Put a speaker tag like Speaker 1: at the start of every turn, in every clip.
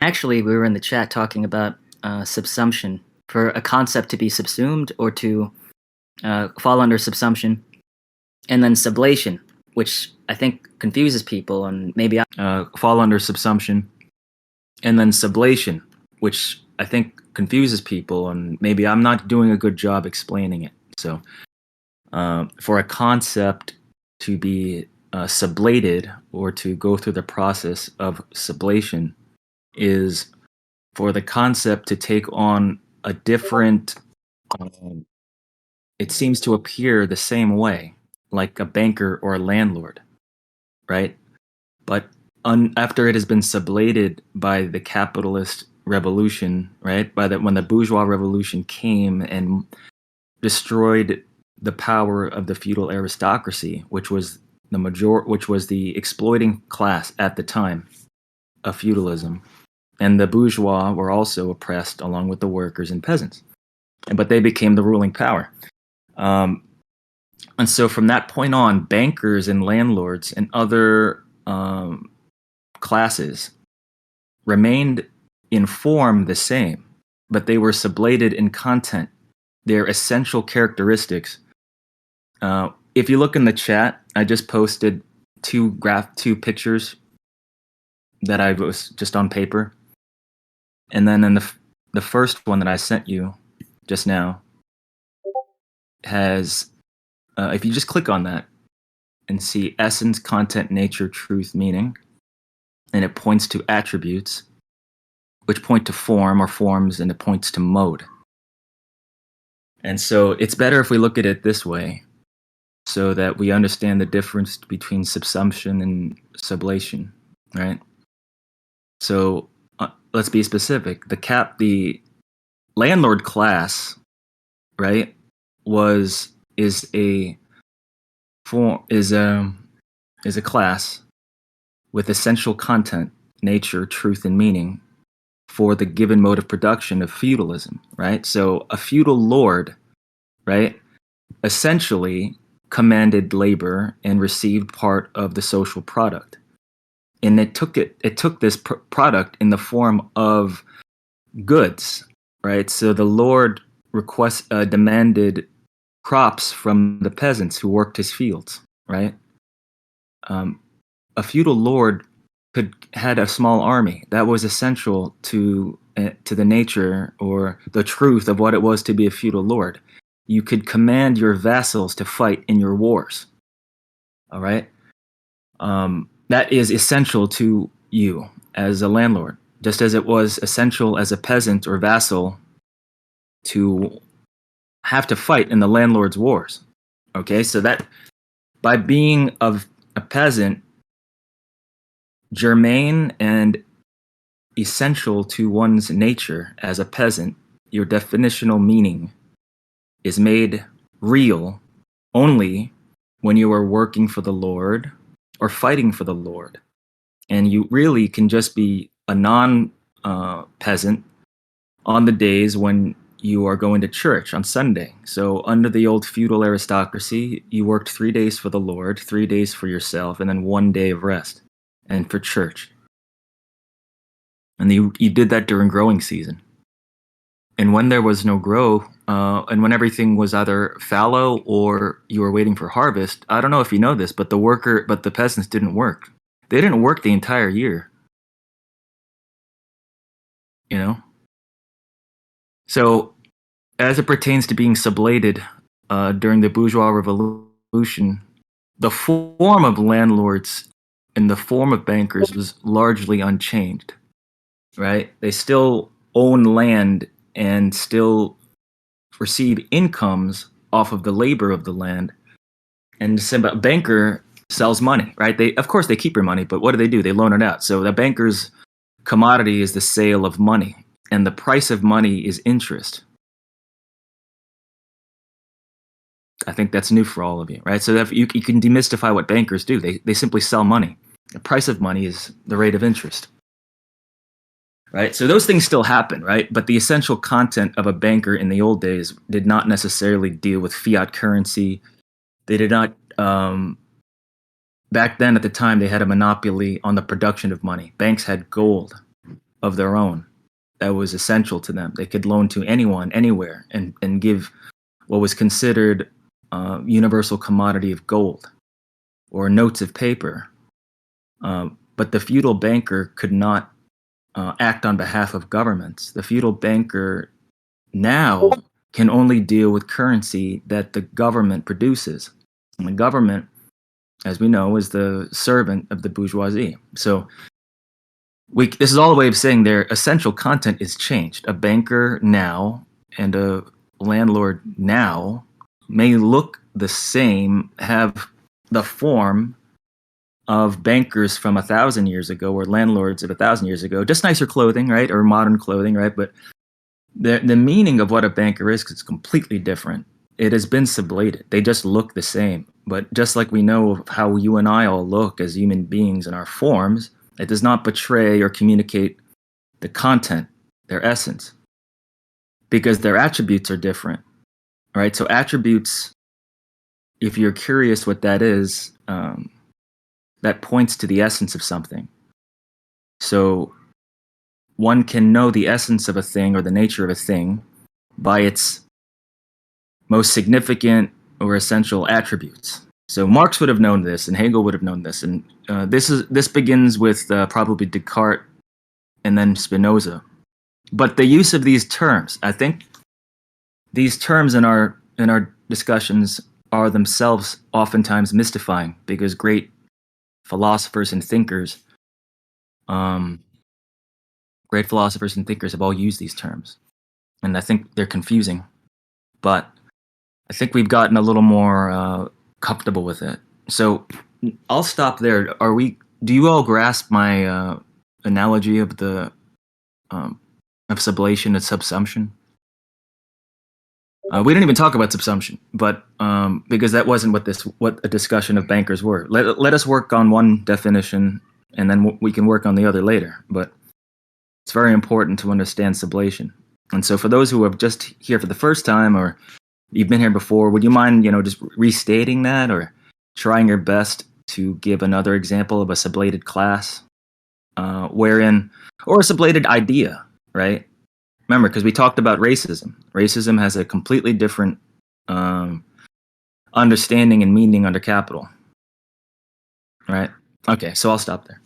Speaker 1: Actually, we were in the chat talking about subsumption. For a concept to be subsumed or to fall under subsumption, and then sublation, which I think confuses people, and maybe fall under subsumption, and then sublation, which I think confuses people, and maybe I'm not doing a good job explaining it. So, for a concept to be sublated or to go through the process of sublation is for the concept to take on a different, it seems to appear the same way, like a banker or a landlord, right? But after it has been sublated by the capitalist revolution, right? When the bourgeois revolution came and destroyed the power of the feudal aristocracy, which was the exploiting class at the time of feudalism. And the bourgeois were also oppressed along with the workers and peasants. But they became the ruling power. And so from that point on, bankers and landlords and other classes remained in form the same, but they were sublated in content. Their essential characteristics. If you look in the chat, I just posted two pictures that I was just on paper. And then in the first one that I sent you just now has, if you just click on that and see essence, content, nature, truth, meaning, and it points to attributes, which point to form or forms, and it points to mode. And so it's better if we look at it this way so that we understand the difference between subsumption and sublation, right? So let's be specific. The landlord class, right, is a class with essential content, nature, truth, and meaning for the given mode of production of feudalism, right? So a feudal lord, right, essentially commanded labor and received part of the social product. And it took this product in the form of goods, right? So the lord demanded crops from the peasants who worked his fields, right? A feudal lord had a small army that was essential to the nature or the truth of what it was to be a feudal lord. You could command your vassals to fight in your wars. All right? That is essential to you as a landlord, just as it was essential as a peasant or vassal to have to fight in the landlord's wars. Okay? So that by being of a peasant, germane and essential to one's nature as a peasant, your definitional meaning is made real only when you are working for the Lord or fighting for the Lord. And you really can just be a non-peasant on the days when you are going to church on Sunday. So under the old feudal aristocracy, you worked 3 days for the Lord, 3 days for yourself, and then 1 day of rest and for church. And you did that during growing season. And when there was no grow, and when everything was either fallow or you were waiting for harvest, I don't know if you know this, but the peasants didn't work. They didn't work the entire year. You know? So, as it pertains to being sublated during the bourgeois revolution, the form of landlords and the form of bankers was largely unchanged, right? They still own land and still receive incomes off of the labor of the land. And a banker sells money, right? Of course they keep your money, but what do? They loan it out. So the banker's commodity is the sale of money, and the price of money is interest. I think that's new for all of you, right? So that you can demystify what bankers do. They simply sell money. The price of money is the rate of interest. Right? So those things still happen, right? But the essential content of a banker in the old days did not necessarily deal with fiat currency. They did not, back then at the time, they had a monopoly on the production of money. Banks had gold, of their own that was essential to them. They could loan to anyone, anywhere, and give what was considered universal commodity of gold or notes of paper. But the feudal banker could not act on behalf of governments. The feudal banker now can only deal with currency that the government produces. And the government, as we know, is the servant of the bourgeoisie. So this is all a way of saying their essential content is changed. A banker now and a landlord now may look the same, have the form of bankers from 1,000 years ago or landlords of 1,000 years ago, just nicer clothing, right? Or modern clothing, right? But the meaning of what a banker is completely different. It has been sublated. They just look the same. But just like we know of how you and I all look as human beings in our forms, it does not betray or communicate the content, their essence, because their attributes are different, right? So attributes, if you're curious what that is, that points to the essence of something. So one can know the essence of a thing or the nature of a thing by its most significant or essential attributes. So Marx would have known this, and Hegel would have known this, and this begins with probably Descartes and then Spinoza. But the use of these terms, I think, these terms in our discussions are themselves oftentimes mystifying, because great philosophers and thinkers, have all used these terms, and I think they're confusing. But I think we've gotten a little more comfortable with it. So I'll stop there. Do you all grasp my analogy of the of sublation and subsumption? We didn't even talk about subsumption, but because that wasn't what a discussion of bankers were. Let us work on one definition, and then we can work on the other later. But it's very important to understand sublation. And so, for those who are just here for the first time, or you've been here before, would you mind, just restating that, or trying your best to give another example of a sublated class, or a sublated idea, right? Remember, because we talked about racism. Racism has a completely different understanding and meaning under capital, right? Okay, so I'll stop there.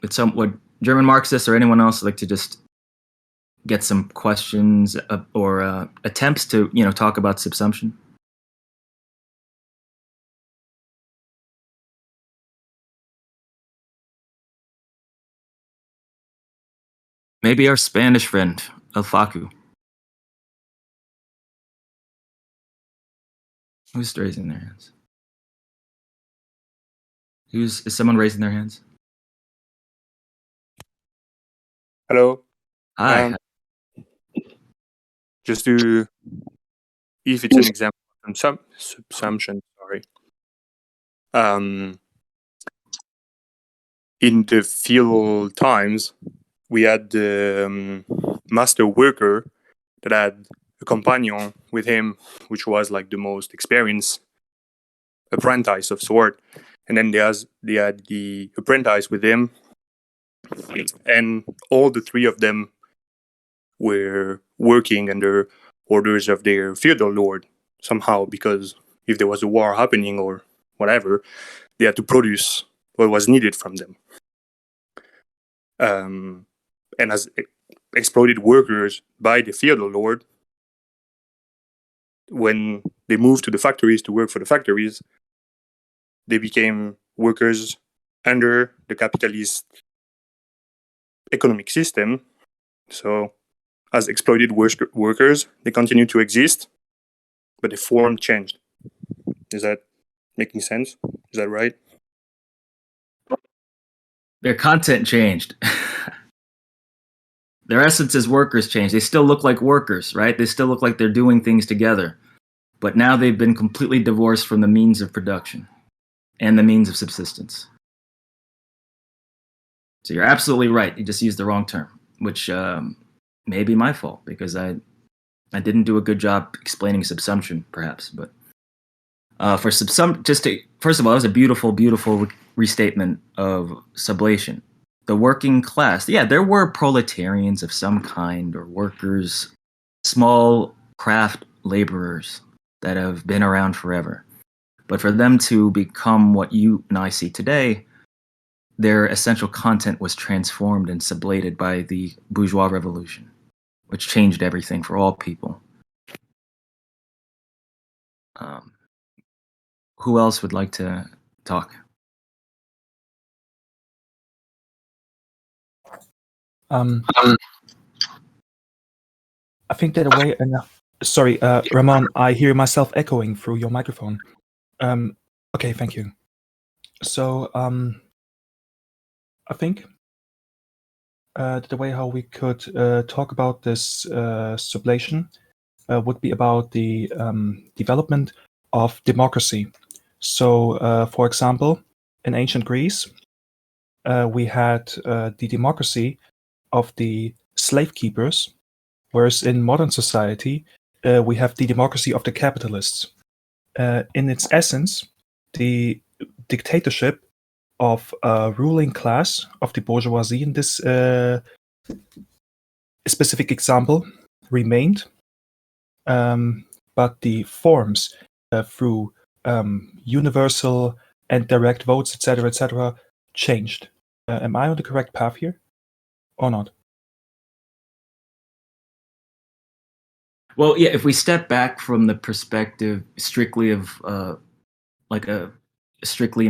Speaker 1: Would German Marxists or anyone else like to just get some questions or attempts to, talk about subsumption? Maybe our Spanish friend, El Facu. Who's raising their hands? Is someone raising their hands?
Speaker 2: Hello.
Speaker 1: Hi.
Speaker 2: Just to, if it's an example of subsumption, sorry. In the feudal times, we had the master worker that had a companion with him, which was like the most experienced apprentice of sort. And then they had the apprentice with him, and all the three of them were working under orders of their feudal lord somehow, because if there was a war happening or whatever, they had to produce what was needed from them. And as exploited workers by the feudal lord, when they moved to the factories to work for the factories, they became workers under the capitalist economic system. So as exploited workers, they continue to exist, but the form changed. Is that making sense? Is that right?
Speaker 1: Their content changed. Their essence as workers changed. They still look like workers, right? They still look like they're doing things together. But now they've been completely divorced from the means of production and the means of subsistence. So you're absolutely right. You just used the wrong term, which may be my fault, because I didn't do a good job explaining subsumption, perhaps. But for first of all, that was a beautiful, beautiful restatement of sublation. the working class, yeah, there were proletarians of some kind, or workers, small craft laborers that have been around forever. But for them to become what you and I see today, their essential content was transformed and sublated by the bourgeois revolution, which changed everything for all people. Who else would like to talk?
Speaker 3: I think that a way enough. Sorry, Ramón, I hear myself echoing through your microphone. Okay, thank you. So, I think the way how we could talk about this sublation would be about the development of democracy. So, for example, in ancient Greece, we had the democracy of the slave keepers, whereas in modern society, we have the democracy of the capitalists. In its essence, the dictatorship of a ruling class of the bourgeoisie in this specific example remained, but the forms through universal and direct votes, etc., changed. Am I on the correct path here, or not?
Speaker 1: Well, yeah, if we step back from the perspective strictly of like a strictly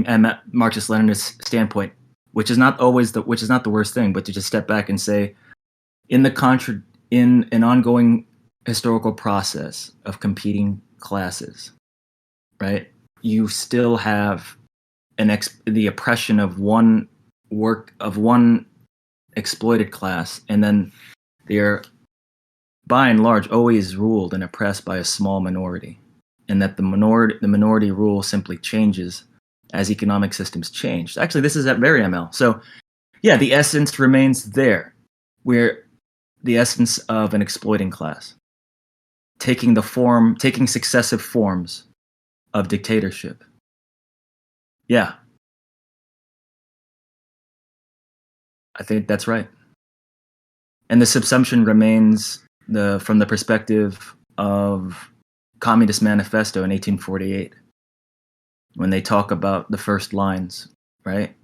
Speaker 1: Marxist-Leninist standpoint, which is not the worst thing, but to just step back and say, in an ongoing historical process of competing classes, right? You still have the oppression of one exploited class, and then they're by and large always ruled and oppressed by a small minority, and that the minority rule simply changes as economic systems change. Actually, this is at very ML. So, yeah, the essence remains there. We're the essence of an exploiting class, taking successive forms of dictatorship. Yeah, I think that's right. And the subsumption remains from the perspective of Communist Manifesto in 1848, when they talk about the first lines, right?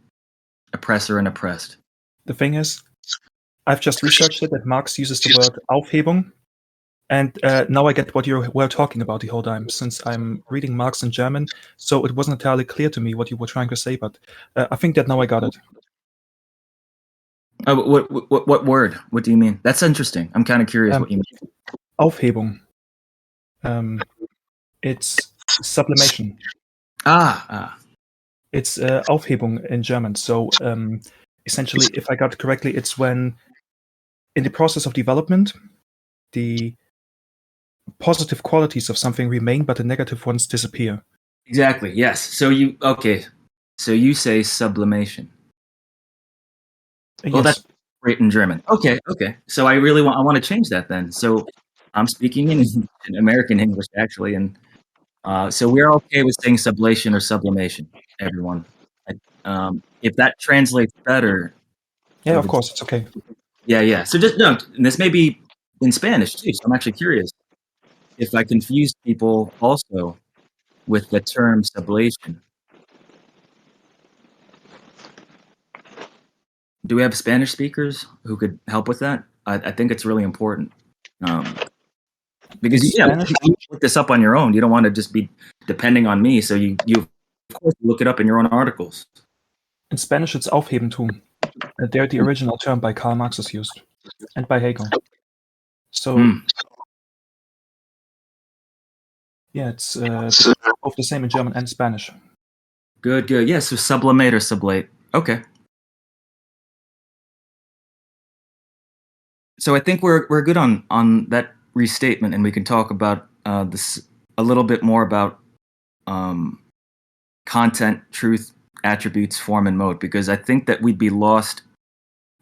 Speaker 1: Oppressor and oppressed.
Speaker 3: The thing is, I've just researched it, that Marx uses the word Aufhebung, and now I get what you were talking about the whole time, since I'm reading Marx in German, so it wasn't entirely clear to me what you were trying to say, but I think that now I got it.
Speaker 1: What word? What do you mean? That's interesting. I'm kind of curious what you mean.
Speaker 3: Aufhebung. It's sublimation. It's Aufhebung in German. So essentially, if I got it correctly, it's when in the process of development, the positive qualities of something remain, but the negative ones disappear.
Speaker 1: Exactly. Yes. So you say sublimation. Well, that's great in German. Okay. So I want to change that then. So I'm speaking in American English actually, and so we're okay with saying sublation or sublimation, everyone. If that translates better.
Speaker 3: Yeah, of course, it's okay.
Speaker 1: Yeah. So and this may be in Spanish too. So I'm actually curious if I confuse people also with the term sublation. Do we have Spanish speakers who could help with that? I think it's really important. Because you look this up on your own. You don't want to just be depending on me. So you of course look it up in your own articles.
Speaker 3: In Spanish, it's Aufhebentum. There, the original term by Karl Marx is used, and by Hegel. So, yeah, it's both the same in German and Spanish.
Speaker 1: Good. Yeah, so sublimate or sublate. Okay. So I think we're good on that restatement, and we can talk about this a little bit more about content, truth, attributes, form, and mode, because I think that we'd be lost.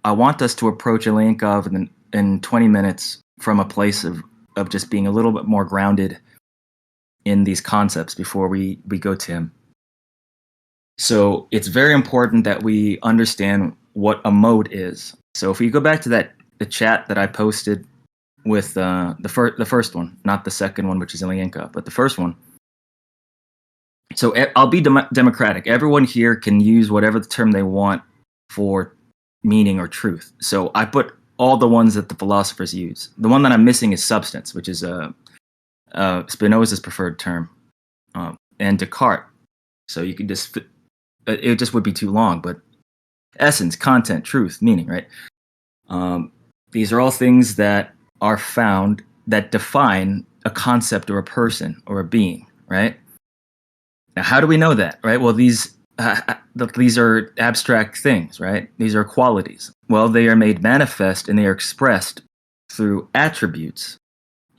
Speaker 1: I want us to approach Ilyenkov in 20 minutes from a place of just being a little bit more grounded in these concepts before we go to him. So it's very important that we understand what a mode is. So if we go back to the chat that I posted with the first one, not the second one, which is Ilyenkov, but the first one. So I'll be democratic. Everyone here can use whatever the term they want for meaning or truth. So I put all the ones that the philosophers use. The one that I'm missing is substance, which is Spinoza's preferred term, and Descartes. So you could just, it just would be too long, but essence, content, truth, meaning, right? These are all things that are found that define a concept or a person or a being, right? Now, how do we know that, right? Well, these are abstract things, right? These are qualities. Well, they are made manifest and they are expressed through attributes.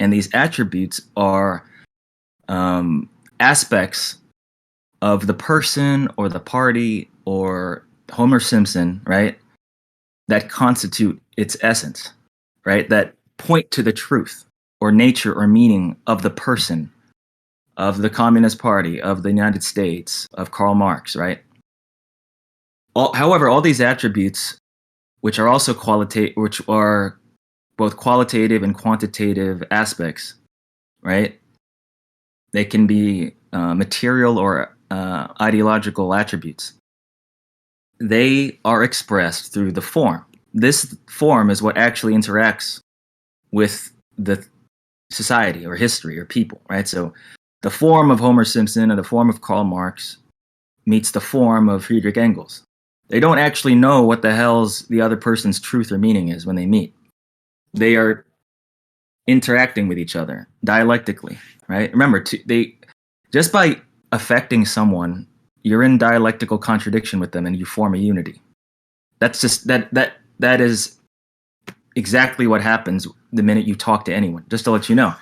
Speaker 1: And these attributes are aspects of the person or the party or Homer Simpson, right? That constitute its essence, right? That point to the truth or nature or meaning of the person, of the Communist Party, of the United States, of Karl Marx, right? However, all these attributes, which are also which are both qualitative and quantitative aspects, right? They can be material or ideological attributes. They are expressed through the form. This form is what actually interacts with the society or history or people, right? So the form of Homer Simpson or the form of Karl Marx meets the form of Friedrich Engels. They don't actually know what the hell's the other person's truth or meaning is when they meet. They are interacting with each other dialectically, right? Remember, just by affecting someone, you're in dialectical contradiction with them and you form a unity. That's just that is exactly what happens the minute you talk to anyone, just to let you know.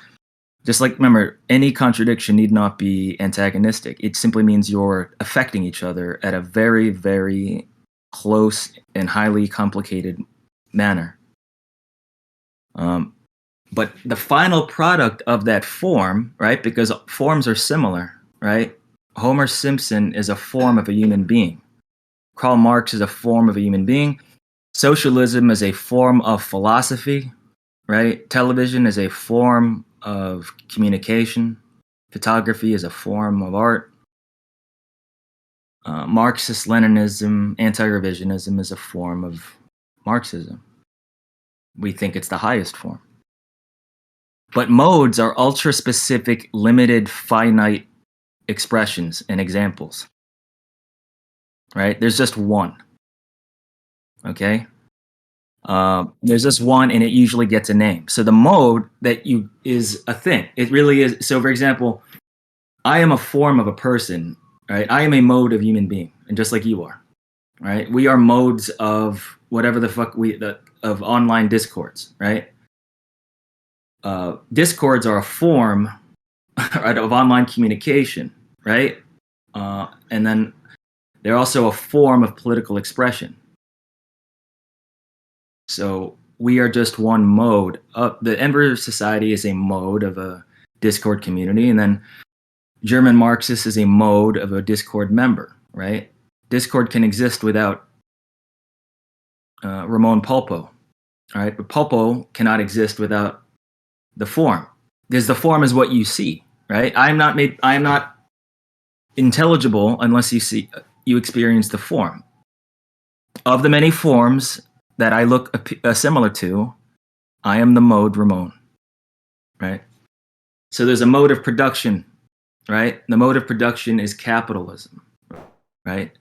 Speaker 1: Just like, remember, any contradiction need not be antagonistic. It simply means you're affecting each other at a very, very close and highly complicated manner. But the final product of that form, right, because forms are similar, right? Homer Simpson is a form of a human being. Karl Marx is a form of a human being. Socialism is a form of philosophy, right? Television is a form of communication. Photography is a form of art. Marxist-Leninism, Antirevisionism is a form of Marxism. We think it's the highest form. But modes are ultra-specific, limited, finite expressions and examples. Right? There's just one. Okay? There's just one, and it usually gets a name. So the mode is a thing. It really is. So, for example, I am a form of a person, right? I am a mode of human being, and just like you are, right? We are modes of whatever the fuck of online discords, right? Discords are a form right, of online communication, right? And then they're also a form of political expression. So we are just one mode. The Emperor Society is a mode of a Discord community, and then German Marxist is a mode of a Discord member, right? Discord can exist without Ramón Pulpo, right? But Pulpo cannot exist without the form, because the form is what you see, right? I am not intelligible unless you experience the form. Of the many forms that I look similar to, I am the mode Ramón, right? So there's a mode of production, right? The mode of production is capitalism, right?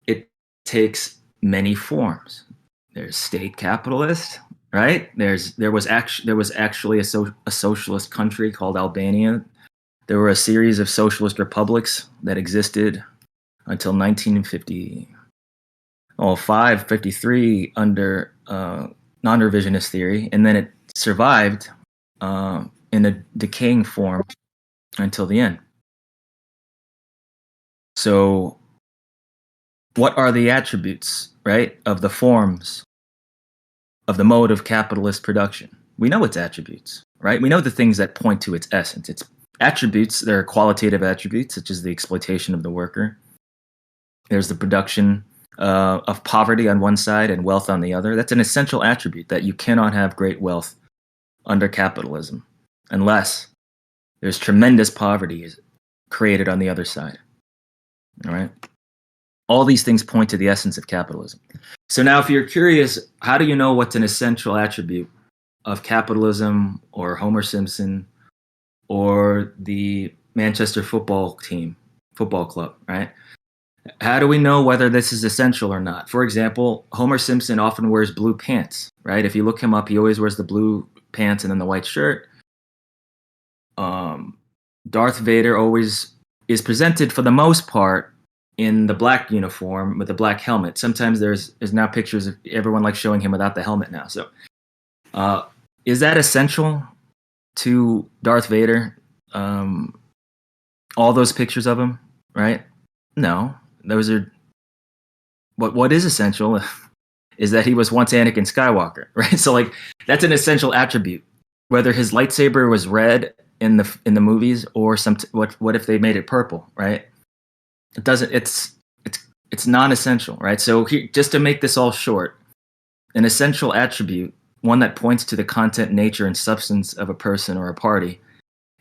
Speaker 1: It takes many forms. There's state capitalist, right? There was actually a socialist country called Albania. There were a series of socialist republics that existed until 1953 under non-revisionist theory, and then it survived in a decaying form until the end. So what are the attributes, right, of the forms of the mode of capitalist production? We know its attributes, right? We know the things that point to its essence. Its attributes, there are qualitative attributes, such as the exploitation of the worker. There's the production of poverty on one side and wealth on the other. That's an essential attribute, that you cannot have great wealth under capitalism unless there's tremendous poverty created on the other side. All right? All these things point to the essence of capitalism. So now if you're curious, how do you know what's an essential attribute of capitalism or Homer Simpson or the Manchester football club, right? How do we know whether this is essential or not? For example, Homer Simpson often wears blue pants, right? If you look him up, he always wears the blue pants and then the white shirt. Darth Vader always is presented, for the most part, in the black uniform with the black helmet. Sometimes there's now pictures of everyone like showing him without the helmet now. So is that essential to Darth Vader? All those pictures of him, right? No, those are what is essential is that he was once Anakin Skywalker, right? So like that's an essential attribute. Whether his lightsaber was red in the movies or what if they made it purple, right? It doesn't. It's non-essential, right? So just to make this all short, an essential attribute, one that points to the content, nature, and substance of a person or a party,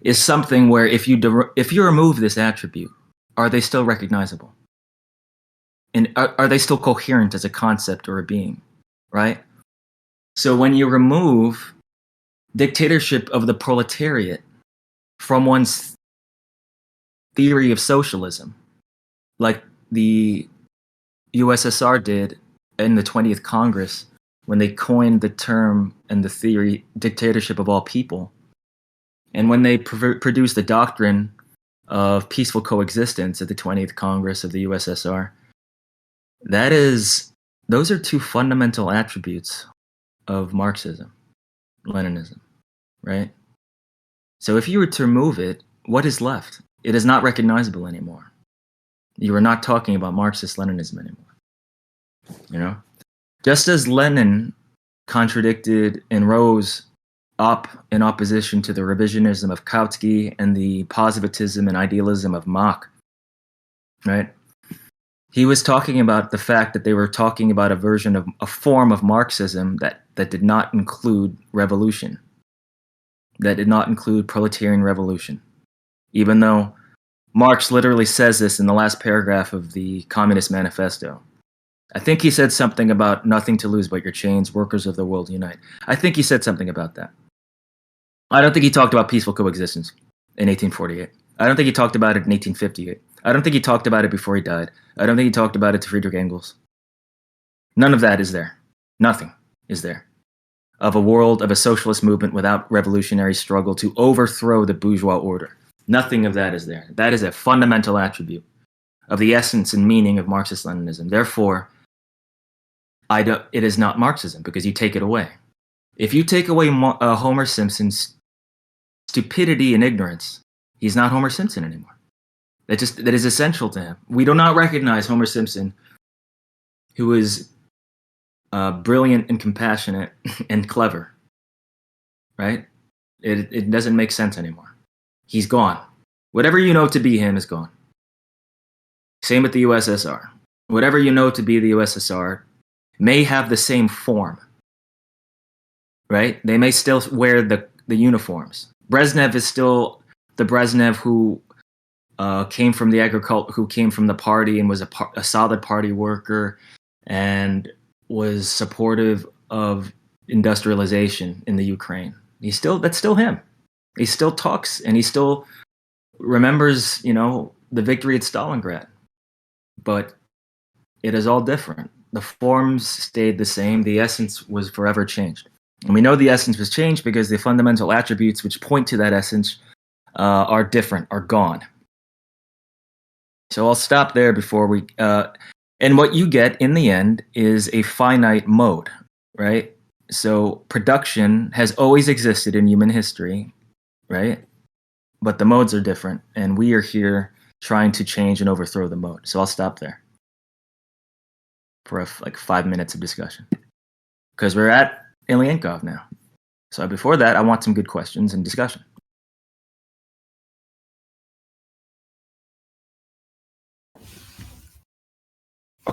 Speaker 1: is something where if you remove this attribute, are they still recognizable? And are they still coherent as a concept or a being, right? So when you remove dictatorship of the proletariat from one's theory of socialism, like the USSR did in the 20th Congress when they coined the term and the theory dictatorship of all people, and when they produced the doctrine of peaceful coexistence at the 20th Congress of the USSR, those are two fundamental attributes of Marxism, Leninism, right? So if you were to remove it, what is left? It is not recognizable anymore. You are not talking about Marxist-Leninism anymore. You know? Just as Lenin contradicted and rose up in opposition to the revisionism of Kautsky and the positivism and idealism of Mach, right? He was talking about the fact that they were talking about a form of Marxism that did not include revolution, that did not include proletarian revolution, even though Marx literally says this in the last paragraph of the Communist Manifesto. I think he said something about nothing to lose but your chains, workers of the world unite. I think he said something about that. I don't think he talked about peaceful coexistence in 1848. I don't think he talked about it in 1858. I don't think he talked about it before he died. I don't think he talked about it to Friedrich Engels. None of that is there. Nothing is there. Of a world of a socialist movement without revolutionary struggle to overthrow the bourgeois order. Nothing of that is there. That is a fundamental attribute of the essence and meaning of Marxist-Leninism. Therefore, it is not Marxism because you take it away. If you take away Homer Simpson's stupidity and ignorance, he's not Homer Simpson anymore. That is essential to him. We do not recognize Homer Simpson, who is brilliant and compassionate and clever, right? It doesn't make sense anymore. He's gone. Whatever you know to be him is gone. Same with the USSR. Whatever you know to be the USSR may have the same form, right? They may still wear the uniforms. Brezhnev is still the Brezhnev who came from the party and was a solid party worker and was supportive of industrialization in the Ukraine. That's still him. He still talks and he still remembers, the victory at Stalingrad. But it is all different. The forms stayed the same. The essence was forever changed. And we know the essence was changed because the fundamental attributes which point to that essence are different, are gone. So I'll stop there before we... and what you get in the end is a finite mode, right? So production has always existed in human history, right? But the modes are different, and we are here trying to change and overthrow the mode. So I'll stop there for 5 minutes of discussion. Because we're at Ilyenkov now. So before that, I want some good questions and discussion.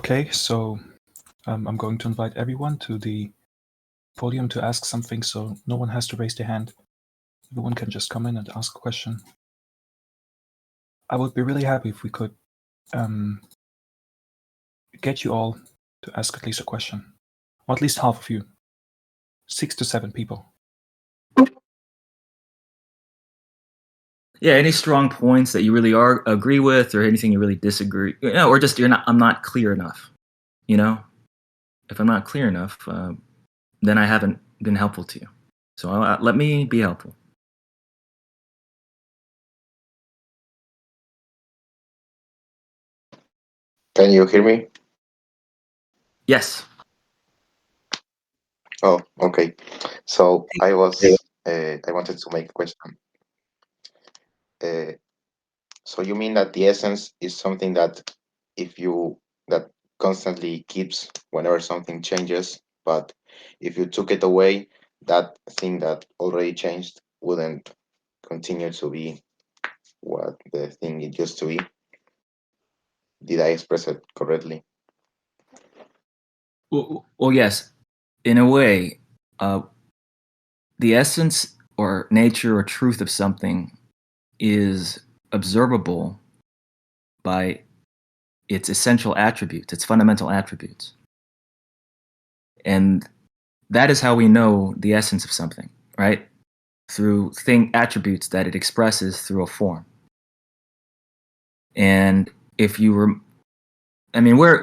Speaker 3: Okay, so I'm going to invite everyone to the podium to ask something, so no one has to raise their hand. Everyone can just come in and ask a question. I would be really happy if we could get you all to ask at least a question, or at least half of you. 6 to 7 people.
Speaker 1: Yeah, any strong points that you really agree with, or anything you really disagree, or just I'm not clear enough. If I'm not clear enough, then I haven't been helpful to you. So let me be helpful.
Speaker 4: Can you hear me?
Speaker 1: Yes.
Speaker 4: Oh, okay. So I wanted to make a question. So you mean that the essence is something that that constantly keeps whenever something changes, but if you took it away, that thing that already changed wouldn't continue to be what the thing it used to be? Did I express it correctly?
Speaker 1: Well, yes. In a way, the essence or nature or truth of something is observable by its essential attributes, its fundamental attributes. And that is how we know the essence of something, right? Through attributes that it expresses through a form. And if you were,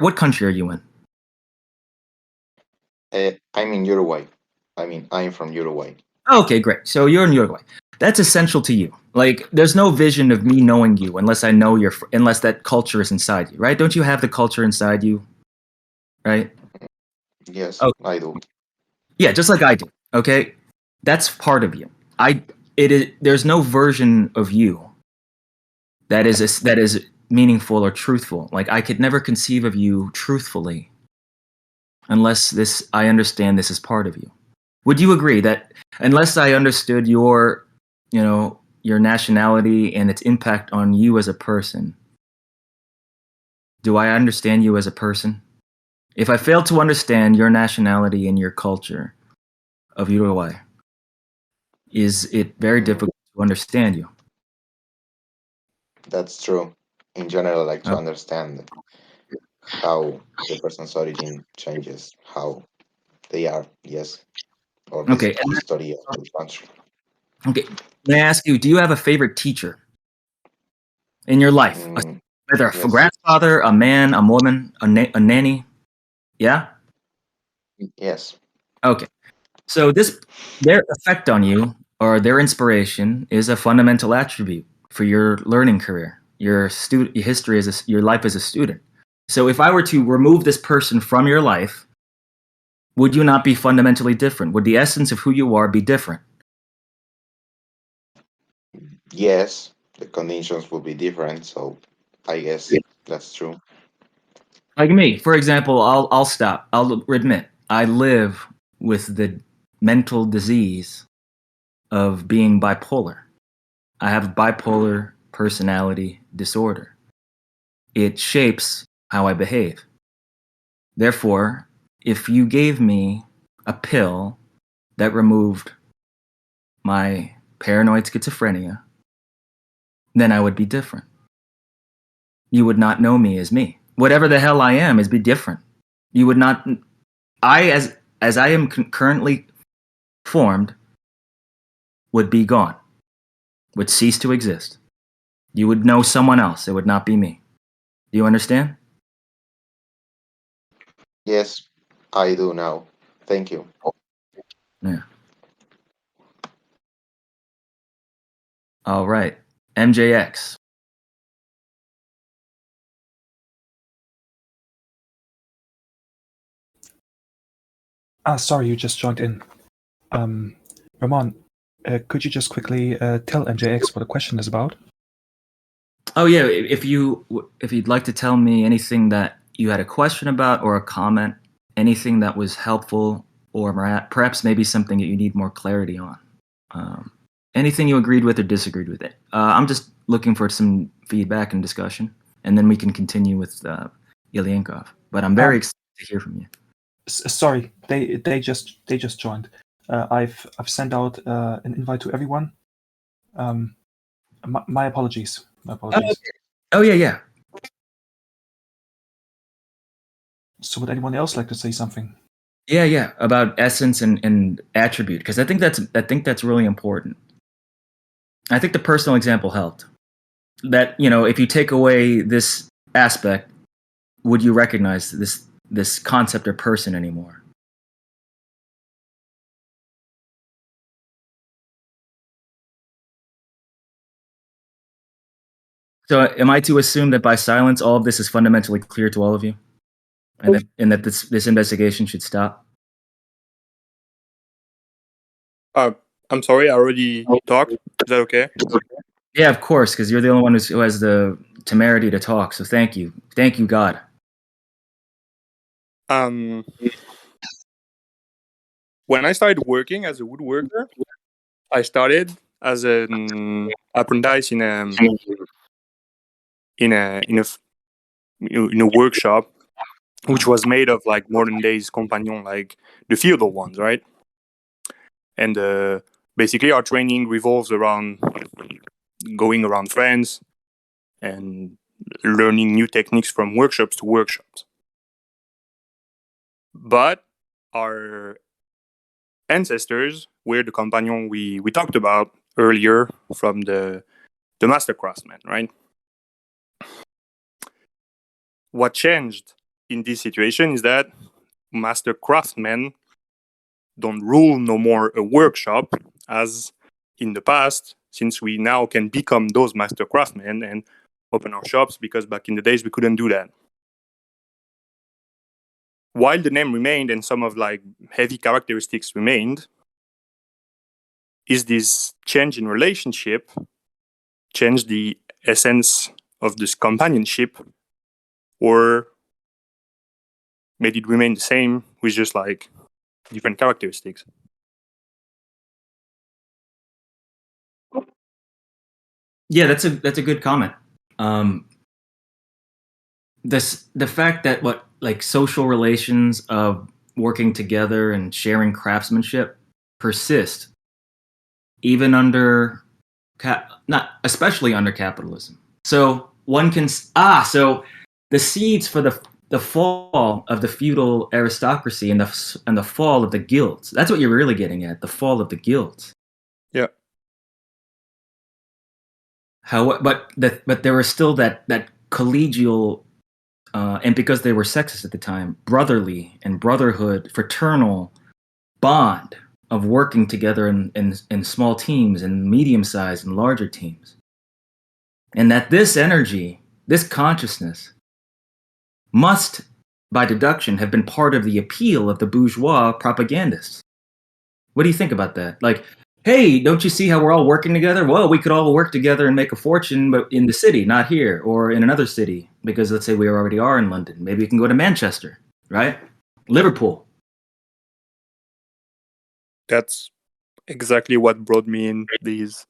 Speaker 1: what country are you in?
Speaker 4: I'm in Uruguay. I'm from Uruguay.
Speaker 1: Okay, great. So you're in Uruguay. That's essential to you. Like, there's no vision of me knowing you unless I know unless that culture is inside you, right? Don't you have the culture inside you, right?
Speaker 4: Yes,
Speaker 1: Okay.
Speaker 4: I do.
Speaker 1: Yeah, just like I do. Okay, that's part of you. There's no version of you that is meaningful or truthful. Like, I could never conceive of you truthfully unless I understand this is part of you. Would you agree that unless I understood your nationality and its impact on you as a person, do I understand you as a person? If I fail to understand your nationality and your culture of Uruguay, is it very difficult to understand you?
Speaker 4: That's true. In general, I like to understand how the person's origin changes, how they are, yes, or the
Speaker 1: Okay.
Speaker 4: history of the country.
Speaker 1: Okay. May I ask you, do you have a favorite teacher in your life? Whether a
Speaker 4: Yes.
Speaker 1: grandfather, a man, a woman, a nanny? Yeah?
Speaker 4: Yes.
Speaker 1: Okay. So their effect on you or their inspiration is a fundamental attribute for your learning career, your history your life as a student. So if I were to remove this person from your life, would you not be fundamentally different? Would the essence of who you are be different?
Speaker 4: Yes, the conditions will be different, so I guess that's true.
Speaker 1: Like me, for example, I'll stop. I'll admit I live with the mental disease of being bipolar. I have bipolar personality disorder. It shapes how I behave. Therefore, if you gave me a pill that removed my paranoid schizophrenia, then I would be different. You would not know me as me. Whatever the hell I am is be different. You would not. As I am currently formed, would be gone, would cease to exist. You would know someone else. It would not be me. Do you understand?
Speaker 4: Yes, I do now. Thank you.
Speaker 1: Yeah. All right. MJX.
Speaker 3: Sorry, you just joined in. Ramón, could you just quickly tell MJX what the question is about?
Speaker 1: Oh yeah, if you'd like to tell me anything that you had a question about or a comment, anything that was helpful, or perhaps maybe something that you need more clarity on, anything you agreed with or disagreed with it. I'm just looking for some feedback and discussion, and then we can continue with Ilyenkov. but I'm very excited to hear from you.
Speaker 3: Sorry, they just joined. I've sent out an invite to everyone. My apologies. My apologies.
Speaker 1: Oh yeah.
Speaker 3: So would anyone else like to say something?
Speaker 1: Yeah, about essence and attribute, because I think that's really important. I think the personal example helped. That, if you take away this aspect, would you recognize this concept or person anymore? So am I to assume that by silence all of this is fundamentally clear to all of you? And that this investigation should stop?
Speaker 2: I'm sorry, I already talked. Is that okay?
Speaker 1: Yeah, of course, because you're the only one who has the temerity to talk. So thank you, God.
Speaker 2: When I started working as a woodworker, I started as an apprentice in a workshop, which was made of like modern days compagnon, like the feudal ones, right? And basically, our training revolves around going around France and learning new techniques from workshops to workshops. But our ancestors were the compagnon we talked about earlier from the master craftsmen, right? What changed in this situation is that master craftsmen don't rule no more a workshop as in the past, since we now can become those master craftsmen and open our shops, because back in the days we couldn't do that. While the name remained and some of like heavy characteristics remained, is this change in relationship change the essence of this companionship, or made it remain the same with just like different characteristics?
Speaker 1: Yeah, that's a good comment. The fact that social relations of working together and sharing craftsmanship persist even under not especially under capitalism. So one can so the seeds for the fall of the feudal aristocracy and the fall of the guilds. That's what you're really getting at, the fall of the guilds.
Speaker 2: Yeah.
Speaker 1: But there was still that collegial, and because they were sexist at the time, brotherly and brotherhood, fraternal bond of working together in small teams and medium-sized and larger teams. And that this energy, this consciousness, must, by deduction, have been part of the appeal of the bourgeois propagandists. What do you think about that? Like, hey, don't you see how we're all working together? Well, we could all work together and make a fortune, but in the city, not here, or in another city, because let's say we already are in London. Maybe we can go to Manchester, right? Liverpool.
Speaker 2: That's exactly what brought me in this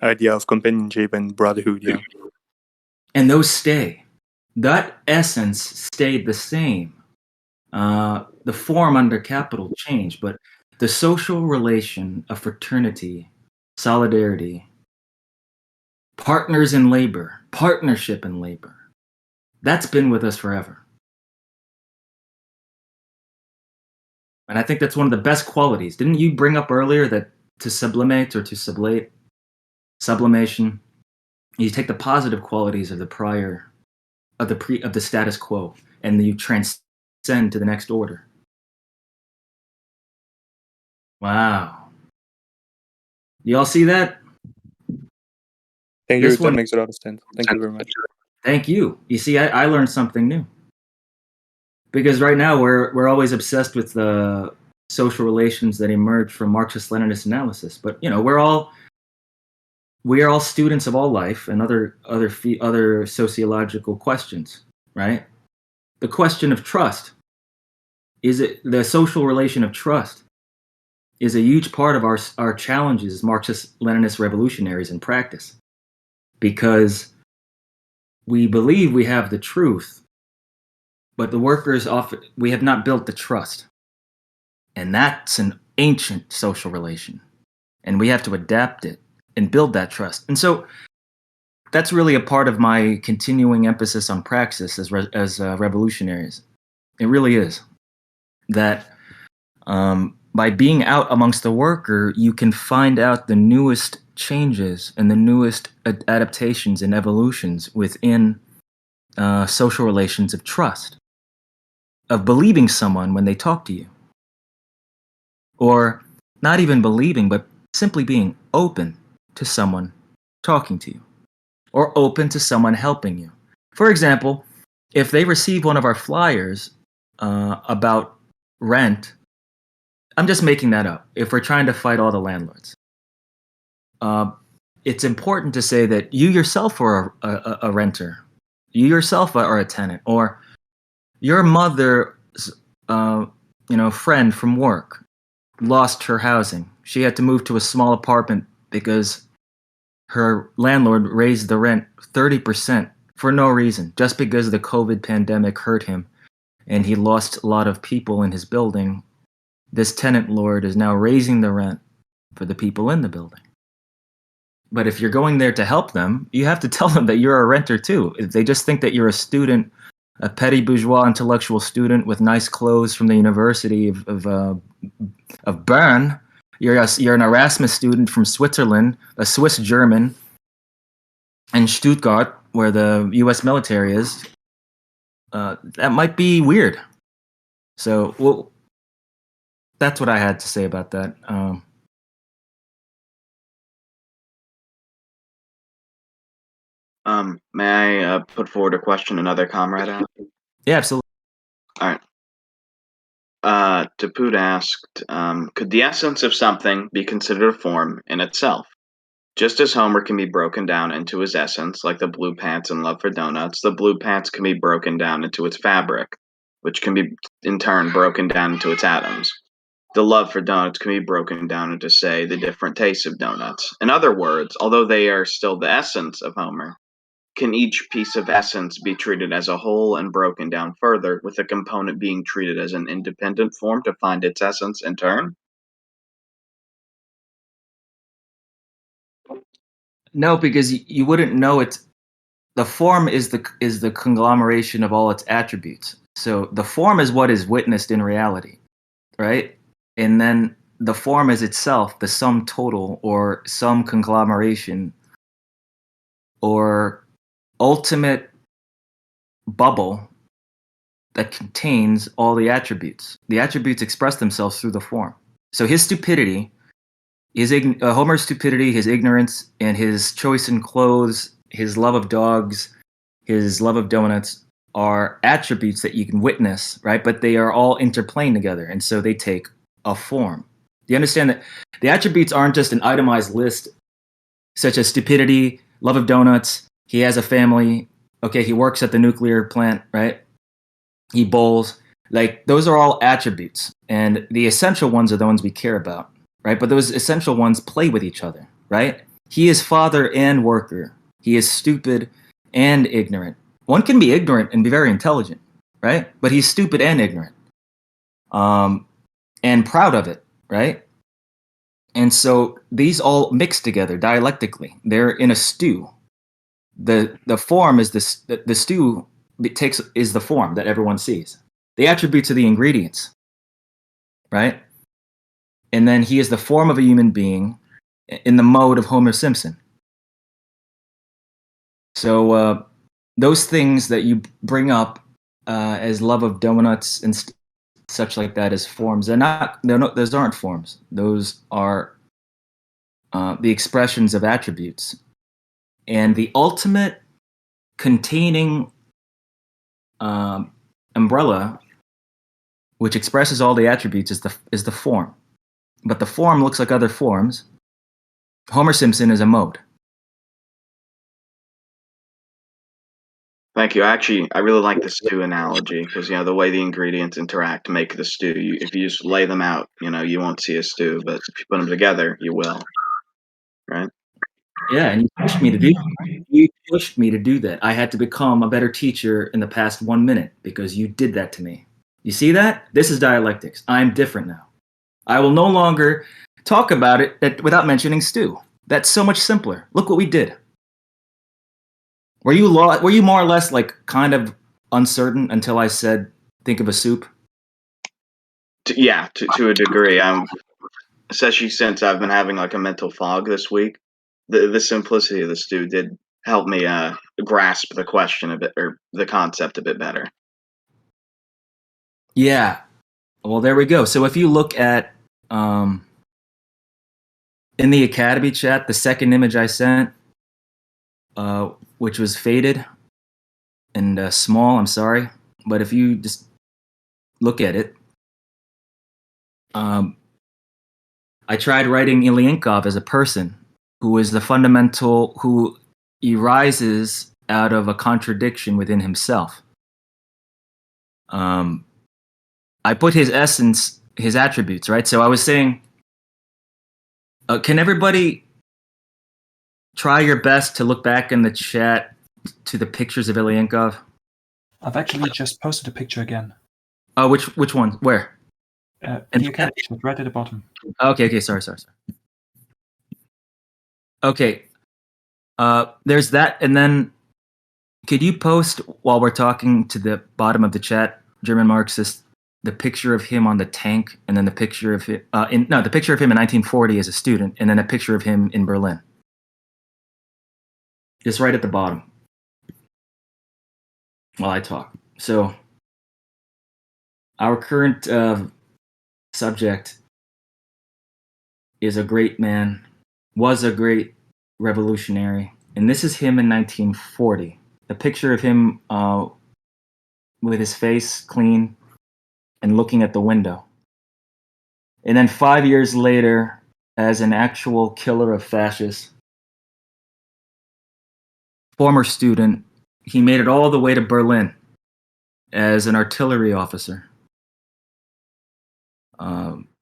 Speaker 2: idea of companionship and brotherhood, yeah.
Speaker 1: And those stay. That essence stayed the same. The form under capital changed, but the social relation of fraternity, solidarity, partners in labor, partnership in labor, that's been with us forever. And I think that's one of the best qualities. Didn't you bring up earlier that to sublimate or to sublate, sublimation, you take the positive qualities of the prior, of the status quo, and you transcend to the next order. Wow. You all see that?
Speaker 2: Thank you. That makes a lot of sense. Thank you very much.
Speaker 1: Thank you. You see, I learned something new. Because right now we're always obsessed with the social relations that emerge from Marxist-Leninist analysis. But we are all students of all life and other sociological questions, right? The question of trust, the social relation of trust, is a huge part of our challenges as Marxist-Leninist revolutionaries in practice, because we believe we have the truth, But the workers often, we have not built the trust. And that's an ancient social relation. And we have to adapt it and build that trust. And so that's really a part of my continuing emphasis on praxis as revolutionaries. It really is. That by being out amongst the worker, you can find out the newest changes and the newest adaptations and evolutions within social relations of trust, of believing someone when they talk to you. Or not even believing, but simply being open to someone talking to you, or open to someone helping you. For example, if they receive one of our flyers about rent, I'm just making that up. If we're trying to fight all the landlords, it's important to say that you yourself are a renter, you yourself are a tenant, or your mother's friend from work lost her housing. She had to move to a small apartment because her landlord raised the rent 30% for no reason, just because the COVID pandemic hurt him and he lost a lot of people in his building. This tenant lord is now raising the rent for the people in the building. But if you're going there to help them, you have to tell them that you're a renter too. If they just think that you're a student, a petty bourgeois intellectual student with nice clothes from the University of Bern, you're an Erasmus student from Switzerland, a Swiss German, in Stuttgart, where the U.S. military is. That might be weird. So, well, that's what I had to say about that.
Speaker 5: May I put forward a question another comrade asked?
Speaker 1: Yeah, absolutely.
Speaker 5: All right. Taput asked, could the essence of something be considered a form in itself? Just as Homer can be broken down into his essence, like the blue pants and love for donuts, the blue pants can be broken down into its fabric, which can be in turn broken down into its atoms. The love for donuts can be broken down into, say, the different tastes of donuts. In other words, although they are still the essence of Homer, can each piece of essence be treated as a whole and broken down further, with a component being treated as an independent form to find its essence in turn?
Speaker 1: No, because you wouldn't know it. The form is the conglomeration of all its attributes. So the form is what is witnessed in reality, right? And then the form is itself the sum total or some conglomeration or ultimate bubble that contains all the attributes. The attributes express themselves through the form. So his stupidity, Homer's stupidity, his ignorance, and his choice in clothes, his love of dogs, his love of donuts are attributes that you can witness, right? But they are all interplaying together, and so they take a form. Do you understand that the attributes aren't just an itemized list, such as stupidity, love of donuts, he has a family, okay, he works at the nuclear plant, right? He bowls. Like, those are all attributes, and the essential ones are the ones we care about, right? But those essential ones play with each other, right? He is father and worker. He is stupid and ignorant. One can be ignorant and be very intelligent, right? But he's stupid and ignorant, and proud of it, right? And so these all mix together dialectically. They're in a stew. The form is the stew is the form that everyone sees. The attributes are the ingredients, right? And then he is the form of a human being in the mode of Homer Simpson. So those things that you bring up as love of donuts and such like that as forms, those aren't forms. Those are the expressions of attributes. And the ultimate containing umbrella, which expresses all the attributes, is the form. But the form looks like other forms. Homer Simpson is a mode.
Speaker 5: Thank you. Actually, I really like the stew analogy because, the way the ingredients interact make the stew. If you just lay them out, you won't see a stew, but if you put them together, you will. Right?
Speaker 1: Yeah, and you pushed me to do that. You pushed me to do that. I had to become a better teacher in the past 1 minute because you did that to me. You see that? This is dialectics. I'm different now. I will no longer talk about it without mentioning stew. That's so much simpler. Look what we did. Were you more or less like kind of uncertain until I said, think of a soup?
Speaker 5: Yeah, to a degree. Especially since I've been having like a mental fog this week. The simplicity of the stew did help me grasp the question a bit, or the concept a bit better.
Speaker 1: Yeah. Well, there we go. So if you look at in the Academy chat, the second image I sent, which was faded and small, I'm sorry, but if you just look at it, I tried writing Ilyenkov as a person who is the fundamental, who arises out of a contradiction within himself. I put his essence, his attributes, right? So I was saying, can everybody try your best to look back in the chat to the pictures of Ilyenkov?
Speaker 3: I've actually just posted a picture again.
Speaker 1: Oh, which one? Where?
Speaker 3: The Academy, right at the bottom.
Speaker 1: Okay, sorry. Okay, there's that, and then could you post while we're talking to the bottom of the chat, German Marxist, the picture of him on the tank, and then the picture of him, the picture of him in 1940 as a student, and then a picture of him in Berlin. Just right at the bottom while I talk. So our current subject is a great man, was a great revolutionary, and this is him in 1940. The picture of him with his face clean and looking at the window. And then 5 years later, as an actual killer of fascists, former student, he made it all the way to Berlin as an artillery officer.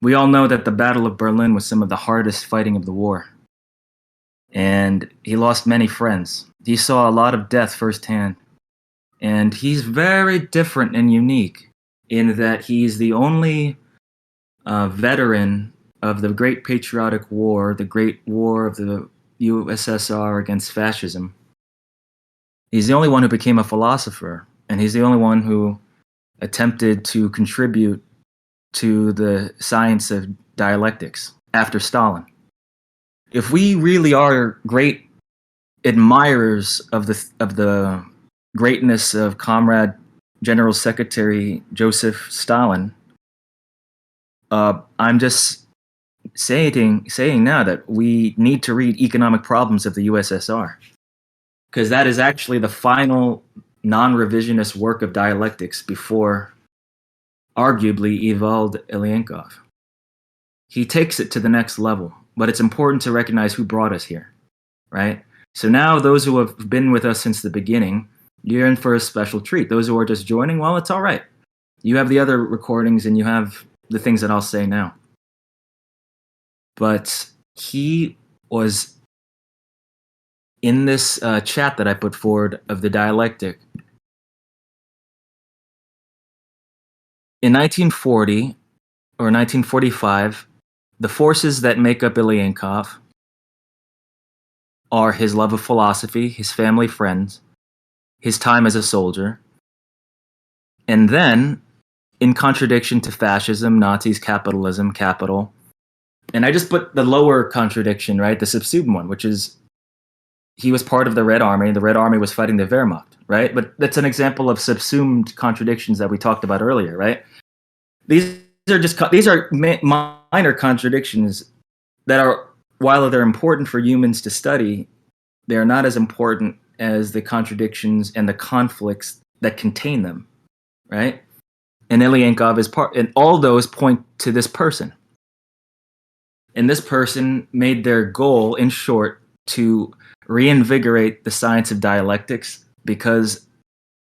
Speaker 1: We all know that the Battle of Berlin was some of the hardest fighting of the war. And he lost many friends. He saw a lot of death firsthand. And he's very different and unique in that he's the only veteran of the Great Patriotic War, the Great War of the USSR against fascism. He's the only one who became a philosopher, and he's the only one who attempted to contribute to the science of dialectics after Stalin. If we really are great admirers of the greatness of Comrade General Secretary Joseph Stalin, I'm just saying now that we need to read Economic Problems of the USSR, because that is actually the final non-revisionist work of dialectics before, arguably, Evald Ilyenkov. He takes it to the next level, but it's important to recognize who brought us here, right? So now those who have been with us since the beginning, you're in for a special treat. Those who are just joining, well, it's all right. You have the other recordings and you have the things that I'll say now. But he was in this chat that I put forward of the dialectic. In 1940 or 1945, the forces that make up Ilyenkov are his love of philosophy, his family friends, his time as a soldier, and then, in contradiction to fascism, Nazis, capitalism, capital, and I just put the lower contradiction, right, the subsumed one, which is he was part of the Red Army. The Red Army was fighting the Wehrmacht, right? But that's an example of subsumed contradictions that we talked about earlier, right? These are minor contradictions that are, while they're important for humans to study, they are not as important as the contradictions and the conflicts that contain them, right? And Ilyenkov is part, and all those point to this person. And this person made their goal, in short, to reinvigorate the science of dialectics, because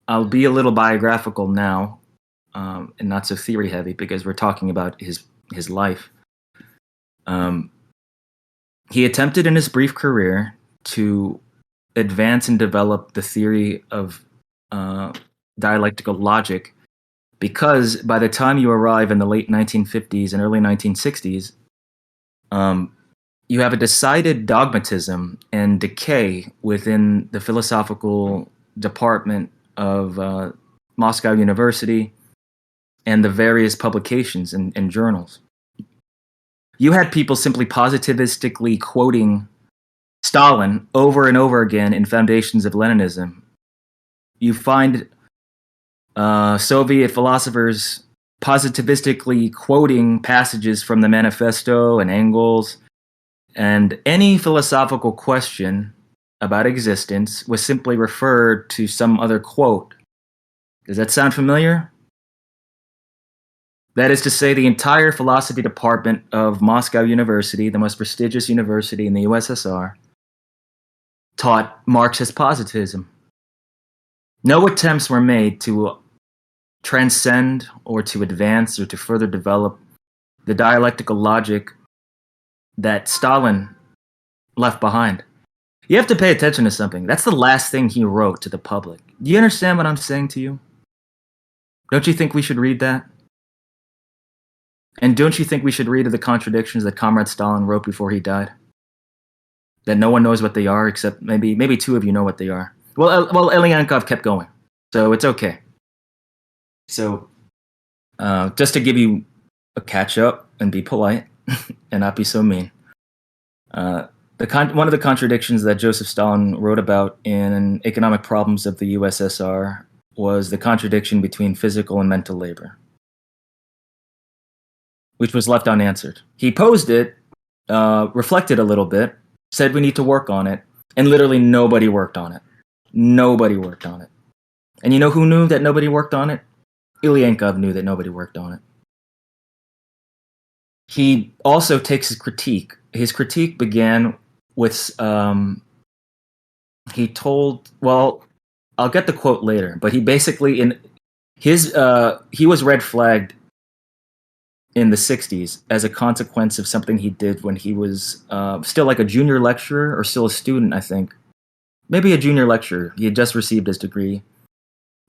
Speaker 1: I'll be a little biographical now, and not so theory heavy, because we're talking about his life. He attempted in his brief career to advance and develop the theory of dialectical logic, because by the time you arrive in the late 1950s and early 1960s, you have a decided dogmatism and decay within the philosophical department of Moscow University and the various publications and journals. You had people simply positivistically quoting Stalin over and over again in Foundations of Leninism. You find Soviet philosophers positivistically quoting passages from the Manifesto and Engels, and any philosophical question about existence was simply referred to some other quote. Does that sound familiar? That is to say, the entire philosophy department of Moscow University, the most prestigious university in the USSR, taught Marxist positivism. No attempts were made to transcend or to advance or to further develop the dialectical logic that Stalin left behind. You have to pay attention to something. That's the last thing he wrote to the public. Do you understand what I'm saying to you? Don't you think we should read that? And don't you think we should read the contradictions that Comrade Stalin wrote before he died? That no one knows what they are, except maybe two of you know what they are. Well, Ilyenkov kept going, so it's okay. So, just to give you a catch up and be polite and not be so mean, one of the contradictions that Joseph Stalin wrote about in Economic Problems of the USSR was the contradiction between physical and mental labor, which was left unanswered. He posed it, reflected a little bit, said we need to work on it, and literally nobody worked on it. Nobody worked on it. And you know who knew that nobody worked on it? Ilyenkov knew that nobody worked on it. He also takes his critique. His critique began with, he told, well, I'll get the quote later, but he basically, he was red flagged in the 60s as a consequence of something he did when he was still like a junior lecturer or still a student, I think. Maybe a junior lecturer. He had just received his degree.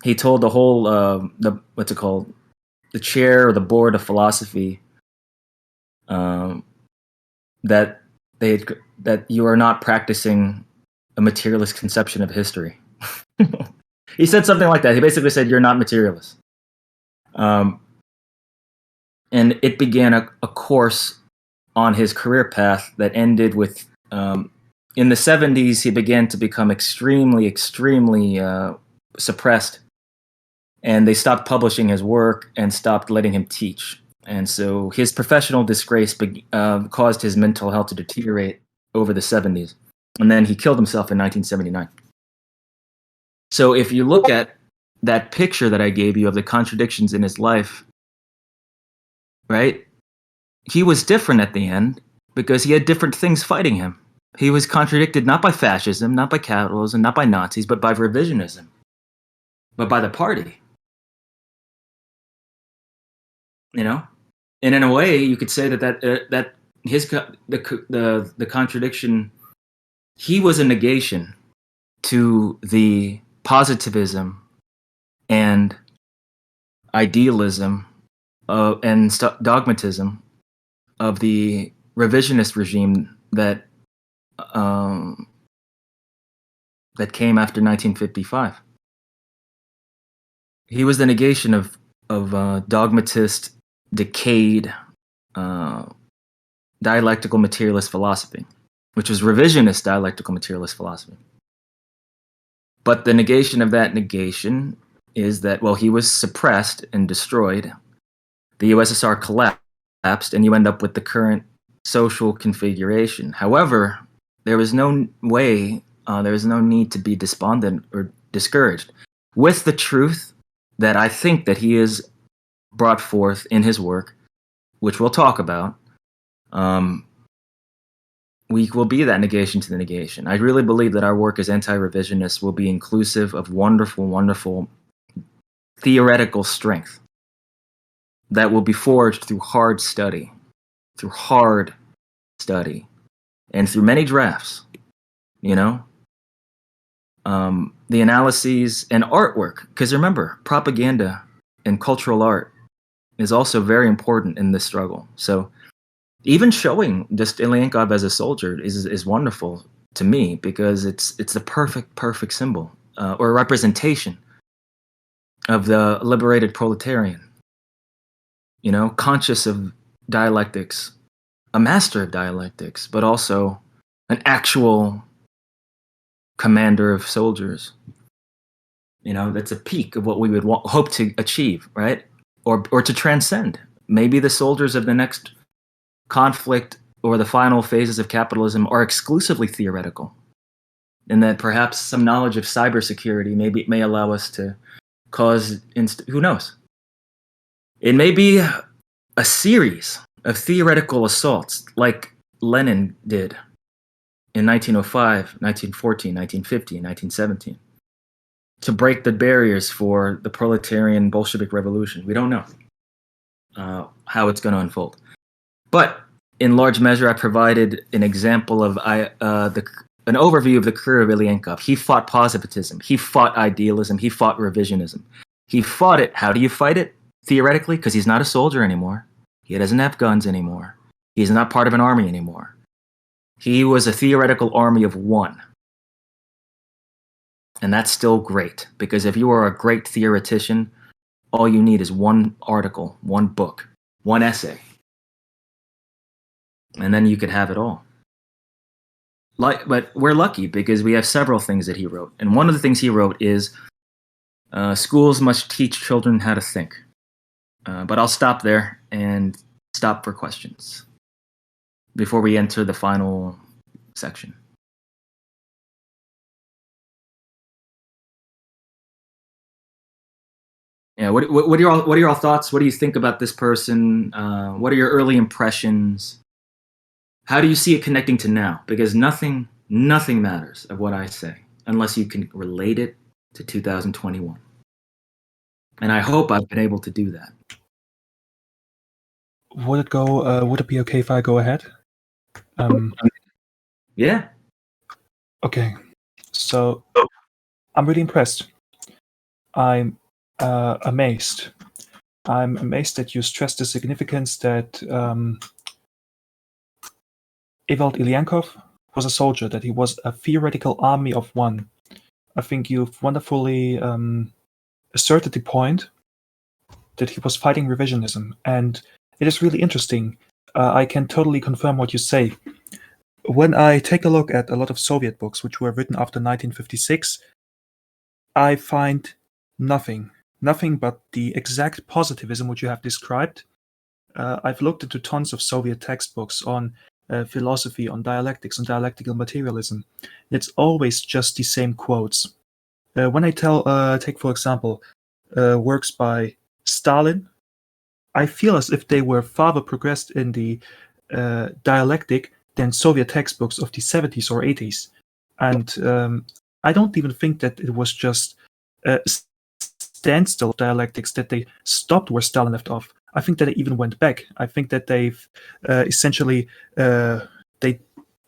Speaker 1: He told the whole, the chair or the board of philosophy that you are not practicing a materialist conception of history. He said something like that. He basically said, you're not materialist. And it began a course on his career path that ended with, in the 70s, he began to become extremely suppressed. And they stopped publishing his work and stopped letting him teach. And so his professional disgrace caused his mental health to deteriorate over the 70s. And then he killed himself in 1979. So if you look at that picture that I gave you of the contradictions in his life, right? He was different at the end because he had different things fighting him. He was contradicted not by fascism, not by capitalism, not by Nazis, but by revisionism, but by the party. You know, and in a way, you could say that the contradiction, he was a negation to the positivism and idealism and dogmatism of the revisionist regime that came after 1955. He was the negation of dogmatist, decayed, dialectical materialist philosophy, which was revisionist dialectical materialist philosophy. But the negation of that negation is that, well, he was suppressed and destroyed. The USSR collapsed, and you end up with the current social configuration. However, there was no way, there was no need to be despondent or discouraged. With the truth that I think that he has brought forth in his work, which we'll talk about, we will be that negation to the negation. I really believe that our work as anti-revisionists will be inclusive of wonderful, wonderful theoretical strength that will be forged through hard study, and through many drafts. you know, the analyses and artwork. Because remember, propaganda and cultural art is also very important in this struggle. So even showing just Ilyenkov as a soldier is wonderful to me, because it's the perfect symbol or representation of the liberated proletarian, you know, conscious of dialectics, a master of dialectics, but also an actual commander of soldiers. You know, that's a peak of what we would hope to achieve, right? Or to transcend. Maybe the soldiers of the next conflict or the final phases of capitalism are exclusively theoretical, and that perhaps some knowledge of cybersecurity may allow us to cause who knows? It may be a series of theoretical assaults like Lenin did in 1905, 1914, 1950, and 1917 to break the barriers for the proletarian Bolshevik revolution. We don't know how it's going to unfold. But in large measure, I provided an example of an overview of the career of Ilyenkov. He fought positivism. He fought idealism. He fought revisionism. He fought it. How do you fight it? Theoretically, because he's not a soldier anymore. He doesn't have guns anymore. He's not part of an army anymore. He was a theoretical army of one. And that's still great, because if you are a great theoretician, all you need is one article, one book, one essay. And then you could have it all. But we're lucky because we have several things that he wrote. And one of the things he wrote is schools must teach children how to think. But I'll stop there and stop for questions before we enter the final section. Yeah, what are your thoughts? What do you think about this person? What are your early impressions? How do you see it connecting to now? Because nothing matters of what I say unless you can relate it to 2021. And I hope I've been able to do that.
Speaker 3: Would it be okay if I go ahead?
Speaker 1: Yeah.
Speaker 3: Okay. So I'm really impressed. I'm amazed. I'm amazed that you stressed the significance that Evald Ilyenkov was a soldier, that he was a theoretical army of one. I think you've wonderfully asserted the point that he was fighting revisionism, and it is really interesting. I can totally confirm what you say. When I take a look at a lot of Soviet books which were written after 1956, I find nothing but the exact positivism which you have described. I've looked into tons of Soviet textbooks on philosophy, on dialectics, on dialectical materialism. It's always just the same quotes. When I take for example works by Stalin, I feel as if they were farther progressed in the dialectic than Soviet textbooks of the 70s or 80s. And I don't even think that it was just standstill dialectics, that they stopped where Stalin left off. I think that they even went back. I think that they've essentially, they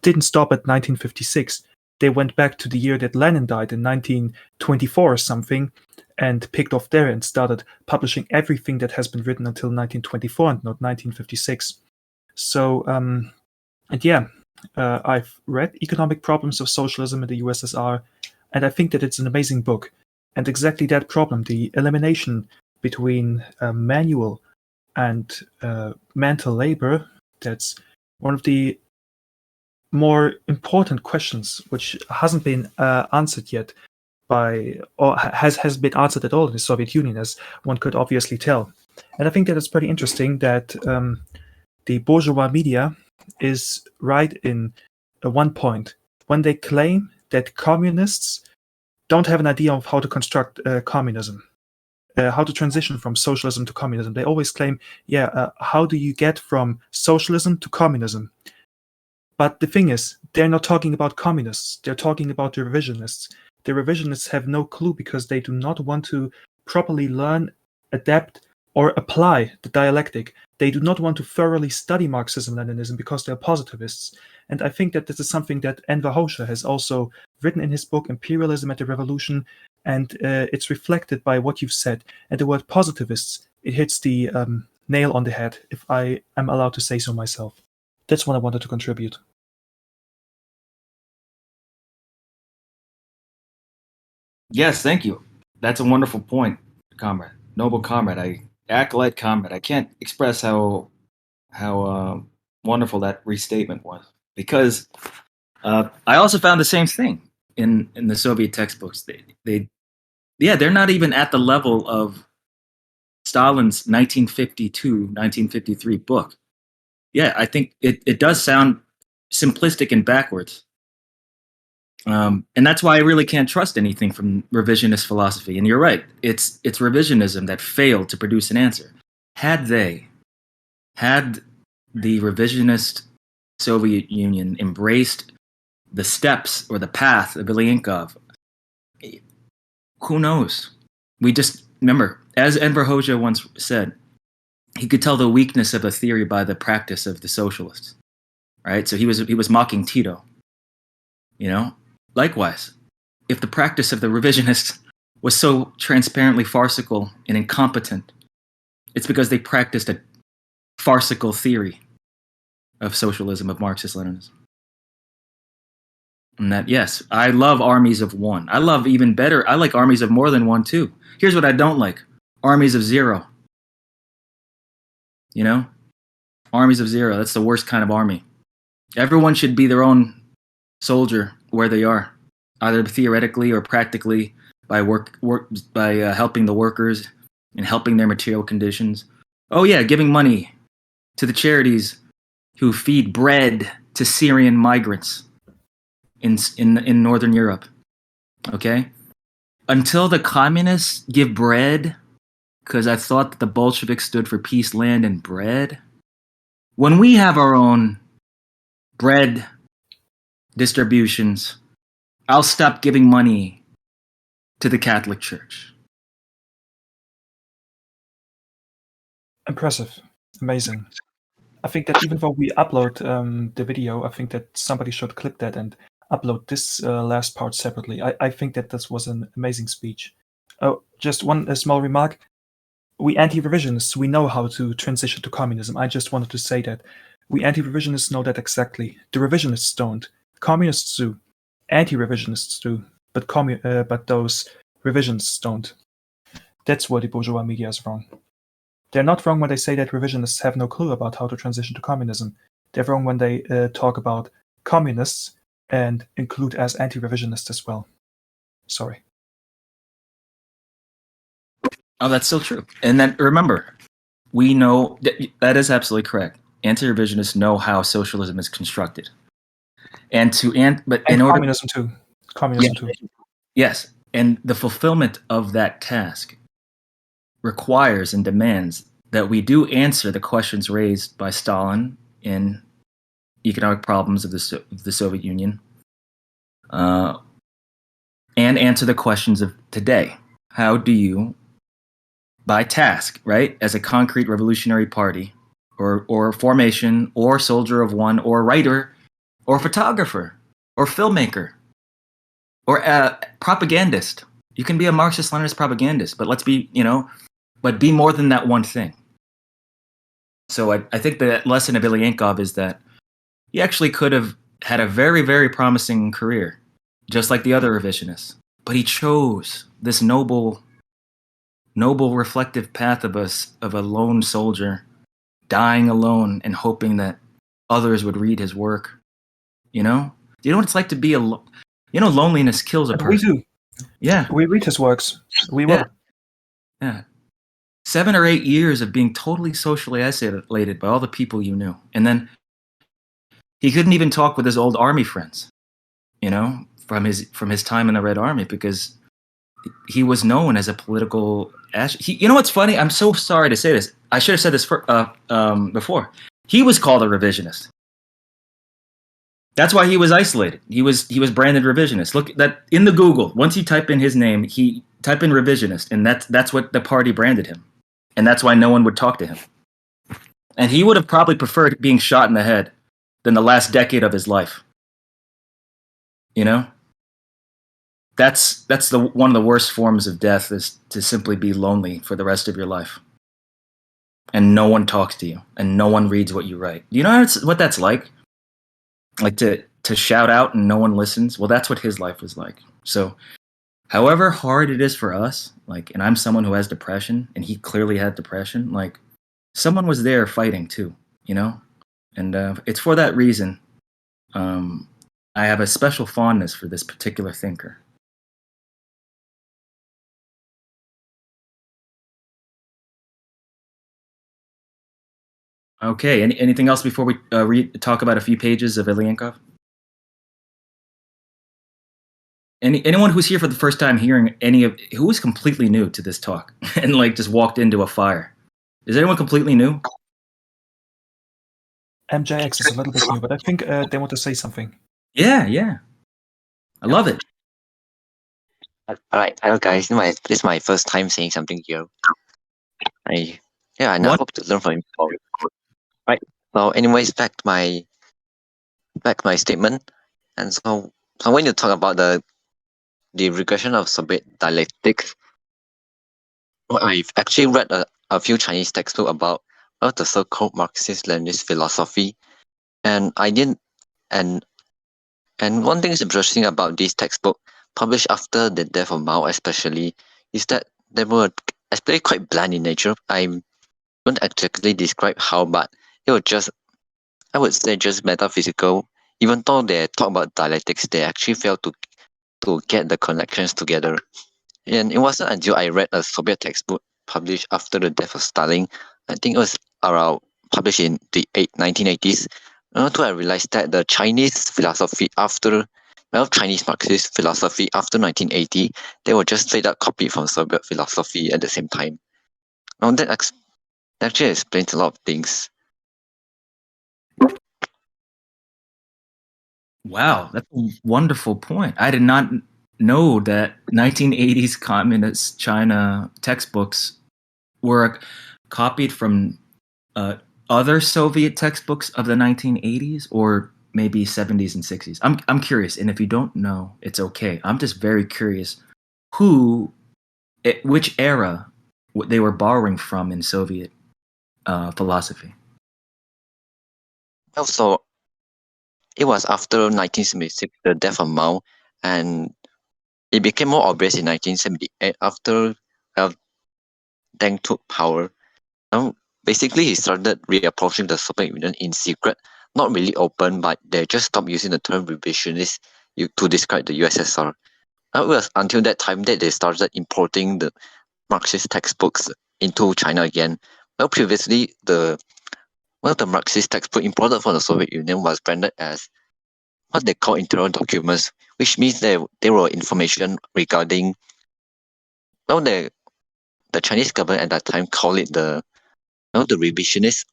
Speaker 3: didn't stop at 1956. They went back to the year that Lenin died in 1924 or something, and picked off there and started publishing everything that has been written until 1924 and not 1956. So, and yeah, I've read Economic Problems of Socialism in the USSR, and I think that it's an amazing book. And exactly that problem, the elimination between manual and mental labor, that's one of the more important questions which hasn't been answered yet or has been answered at all in the Soviet Union, as one could obviously tell. And I think that it's pretty interesting that the bourgeois media is right in one point when they claim that communists don't have an idea of how to construct communism, how to transition from socialism to communism. They always claim, how do you get from socialism to communism? But the thing is, they're not talking about communists. They're talking about the revisionists. The revisionists have no clue because they do not want to properly learn, adapt, or apply the dialectic. They do not want to thoroughly study Marxism-Leninism because they're positivists. And I think that this is something that Enver Hoxha has also written in his book, Imperialism and the Revolution, and it's reflected by what you've said. And the word positivists, it hits the nail on the head, if I am allowed to say so myself. That's what I wanted to contribute.
Speaker 1: Yes, thank you. That's a wonderful point, comrade. Noble comrade. Acolyte comrade. I can't express how wonderful that restatement was, because I also found the same thing in the Soviet textbooks. They're not even at the level of Stalin's 1952-1953 book. Yeah, I think it does sound simplistic and backwards. And that's why I really can't trust anything from revisionist philosophy. And you're right, it's revisionism that failed to produce an answer. Had the revisionist Soviet Union embraced the steps or the path of Ilyenkov, who knows? We just remember, as Enver Hoxha once said, he could tell the weakness of a theory by the practice of the socialists, right? So he was mocking Tito, you know. Likewise, if the practice of the revisionists was so transparently farcical and incompetent, it's because they practiced a farcical theory of socialism, of Marxist-Leninism. And that, yes, I love armies of one. I like armies of more than one too. Here's what I don't like: armies of zero. You know? Armies of zero, that's the worst kind of army. Everyone should be their own soldier where they are, either theoretically or practically, by helping the workers and helping their material conditions. Oh yeah, giving money to the charities who feed bread to Syrian migrants in Northern Europe. Okay? Until the communists give bread, because I thought that the Bolsheviks stood for peace, land, and bread. When we have our own bread distributions, I'll stop giving money to the Catholic Church.
Speaker 3: Impressive. Amazing. I think that even though we upload the video, I think that somebody should clip that and upload this last part separately. I think that this was an amazing speech. Oh, just one small remark. We anti-revisionists, we know how to transition to communism. I just wanted to say that. We anti-revisionists know that exactly. The revisionists don't. Communists do. Anti-revisionists do. But those revisionists don't. That's where the bourgeois media is wrong. They're not wrong when they say that revisionists have no clue about how to transition to communism. They're wrong when they talk about communists and include as anti-revisionists as well. Sorry.
Speaker 1: Oh, that's so true. And then remember, we know that is absolutely correct. Anti-revisionists know how socialism is constructed,
Speaker 3: Communism too. Communism too.
Speaker 1: Yes, and the fulfillment of that task requires and demands that we do answer the questions raised by Stalin in Economic Problems of the Soviet Union, and answer the questions of today. How do you, by task, right, as a concrete revolutionary party, or formation, or soldier of one, or writer, or photographer, or filmmaker, or propagandist. You can be a Marxist-Leninist propagandist, but but be more than that one thing. So I think the lesson of Ilyenkov is that he actually could have had a very, very promising career, just like the other revisionists. But he chose this noble reflective path of a lone soldier, dying alone and hoping that others would read his work. You know? Do you know what it's like to be alone? You know, loneliness kills a person.
Speaker 3: We do.
Speaker 1: Yeah.
Speaker 3: We read his works. We will.
Speaker 1: Yeah. 7 or 8 years of being totally socially isolated by all the people you knew. And then he couldn't even talk with his old army friends, you know, from his time in the Red Army, because he was known as a political... you know what's funny? I'm so sorry to say this. I should have said this before. He was called a revisionist. That's why he was isolated. He was branded revisionist. Look that in the Google. Once you type in his name, he type in revisionist, and that's what the party branded him. And that's why no one would talk to him. And he would have probably preferred being shot in the head than the last decade of his life. You know? That's one of the worst forms of death, is to simply be lonely for the rest of your life. And no one talks to you, and no one reads what you write. You know what that's like? Like to shout out and no one listens? Well, that's what his life was like. So however hard it is for us, like, and I'm someone who has depression, and he clearly had depression, like, someone was there fighting too, you know? And it's for that reason I have a special fondness for this particular thinker. Okay, anything else before we talk about a few pages of Ilyenkov? Anyone who's here for the first time hearing who is completely new to this talk and like just walked into a fire? Is anyone completely new?
Speaker 3: MJX is a little bit new, but I think they want to say something.
Speaker 1: Yeah. I love it.
Speaker 6: All right, hello guys. This is my first time saying something here. And I hope to learn from him. Right. So, anyways, back to my statement. And so I'm going to talk about the regression of Soviet dialectics. Well, I've actually read a few Chinese textbooks about the so-called Marxist-Leninist philosophy, and I didn't. And one thing is interesting about this textbook, published after the death of Mao, especially, is that they were especially quite bland in nature. I don't exactly describe how, but it was just, I would say, just metaphysical. Even though they talk about dialectics, they actually failed to get the connections together. And it wasn't until I read a Soviet textbook published after the death of Stalin, I think it was around published in the 1980s, until I realized that the Chinese philosophy Chinese Marxist philosophy after 1980, they were just straight up copied from Soviet philosophy at the same time. Now that actually explains a lot of things.
Speaker 1: Wow, that's a wonderful point. I did not know that 1980s communist China textbooks were copied from other Soviet textbooks of the 1980s, or maybe 70s and 60s. I'm curious, and if you don't know, it's okay. I'm just very curious which era they were borrowing from in Soviet philosophy.
Speaker 6: Also, it was after 1976, the death of Mao, and it became more obvious in 1978 after Deng took power. Basically, he started reapproaching the Soviet Union in secret, not really open, but they just stopped using the term revisionist to describe the USSR. It was until that time that they started importing the Marxist textbooks into China again. Well, previously, the Marxist textbook imported from the Soviet Union was branded as what they call internal documents, which means they were information regarding, the Chinese government at that time called it the revisionist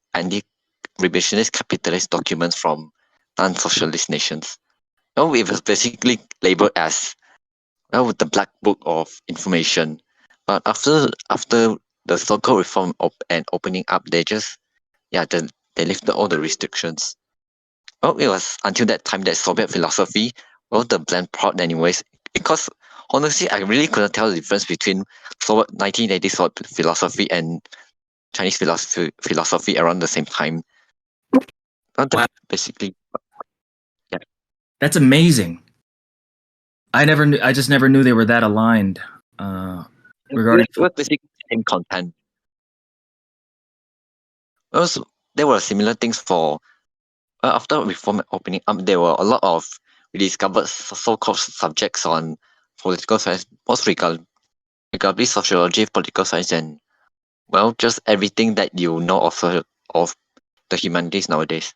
Speaker 6: revisionist capitalist documents from non-socialist nations. It was basically labeled as the black book of information. But after the so-called reform and opening up, they lifted all the restrictions. It was until that time that Soviet philosophy, the blend part anyways, because honestly, I really couldn't tell the difference between 1980s Soviet philosophy and Chinese philosophy around the same time.
Speaker 1: Wow.
Speaker 6: Basically, yeah.
Speaker 1: That's amazing. I just never knew they were that aligned regarding.
Speaker 6: It was basically the same content. Also, there were similar things for after reform opening up. There were a lot of rediscovered so-called subjects on political science, most regarding sociology, political science, and just everything that you know of the humanities nowadays.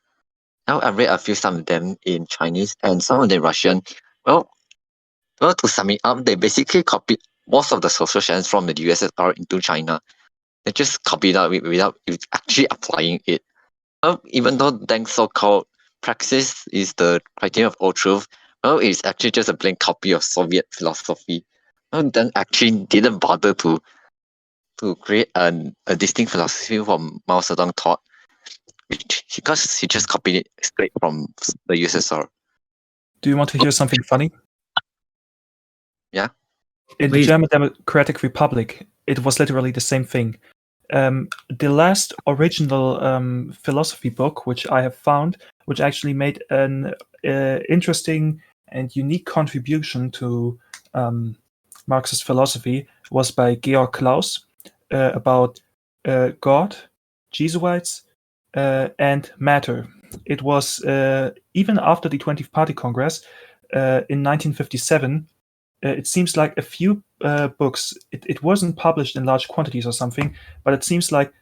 Speaker 6: Now I read some of them in Chinese and some of them Russian. Well, to sum it up, they basically copied most of the social science from the USSR into China. They just copied out without actually applying it. Even though Deng's so-called praxis is the criterion of all truth, it's actually just a plain copy of Soviet philosophy. Deng actually didn't bother to to create a distinct philosophy from Mao Zedong thought, because he just copied it straight from the USSR.
Speaker 3: Do you want to hear something funny?
Speaker 6: Yeah.
Speaker 3: In the
Speaker 1: Please.
Speaker 3: German Democratic Republic, it was literally the same thing. The last original philosophy book, which I have found, which actually made an interesting and unique contribution to Marxist philosophy, was by Georg Claus about God, Jesuits, and matter. It was even after the 20th Party Congress in 1957. It seems like a few books, it wasn't published in large quantities or something, but it seems like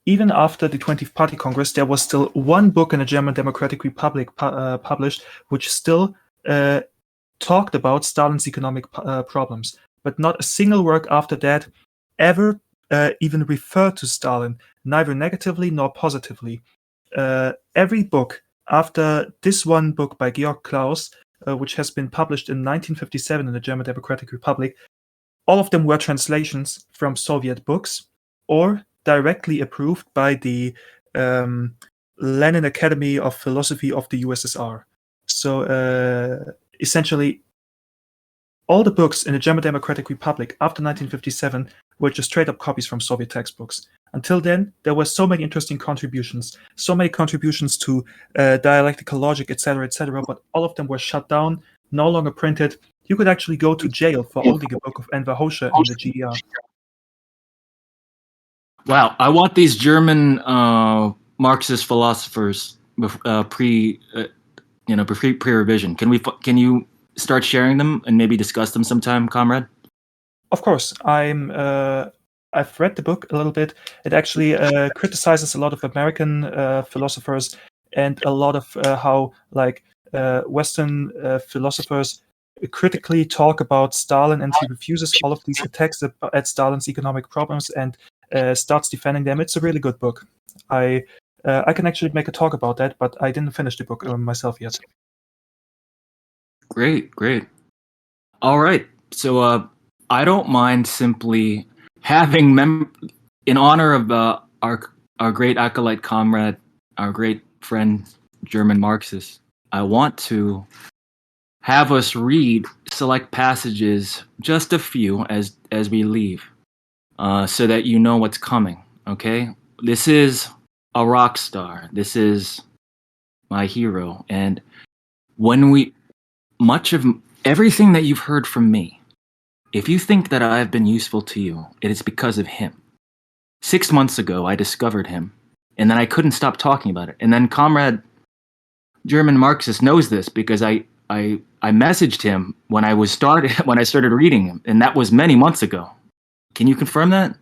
Speaker 3: even after the 20th Party Congress, there was still one book in the German Democratic Republic published, which still talked about Stalin's economic problems. But not a single work after that ever even referred to Stalin, neither negatively nor positively. Every book after this one book by Georg Claus, which has been published in 1957 in the German Democratic Republic, all of them were translations from Soviet books or directly approved by the Lenin Academy of Philosophy of the USSR. So essentially, all the books in the German Democratic Republic after 1957 were just straight-up copies from Soviet textbooks. Until then, there were so many interesting contributions, to dialectical logic, etc., but all of them were shut down, no longer printed. You could actually go to jail for owning a book of Enver Hoxha in the GDR.
Speaker 1: Wow, I want these German Marxist philosophers pre-revision. Can you start sharing them and maybe discuss them sometime, comrade?
Speaker 3: Of course, I've read the book a little bit. It actually criticizes a lot of American philosophers and a lot of how Western philosophers critically talk about Stalin, and he refuses all of these attacks at Stalin's economic problems and starts defending them. It's a really good book. I can actually make a talk about that, but I didn't finish the book myself yet.
Speaker 1: Great. All right. So I don't mind simply having in honor of our great acolyte comrade, our great friend, German Marxist, I want to have us read select passages, just a few, as we leave, so that you know what's coming. Okay, this is a rock star. This is my hero, and much of everything that you've heard from me, if you think that I've been useful to you, it is because of him. 6 months ago, I discovered him, and then I couldn't stop talking about it. And then Comrade German Marxist knows this because I messaged him when I started reading him, and that was many months ago. Can you confirm that?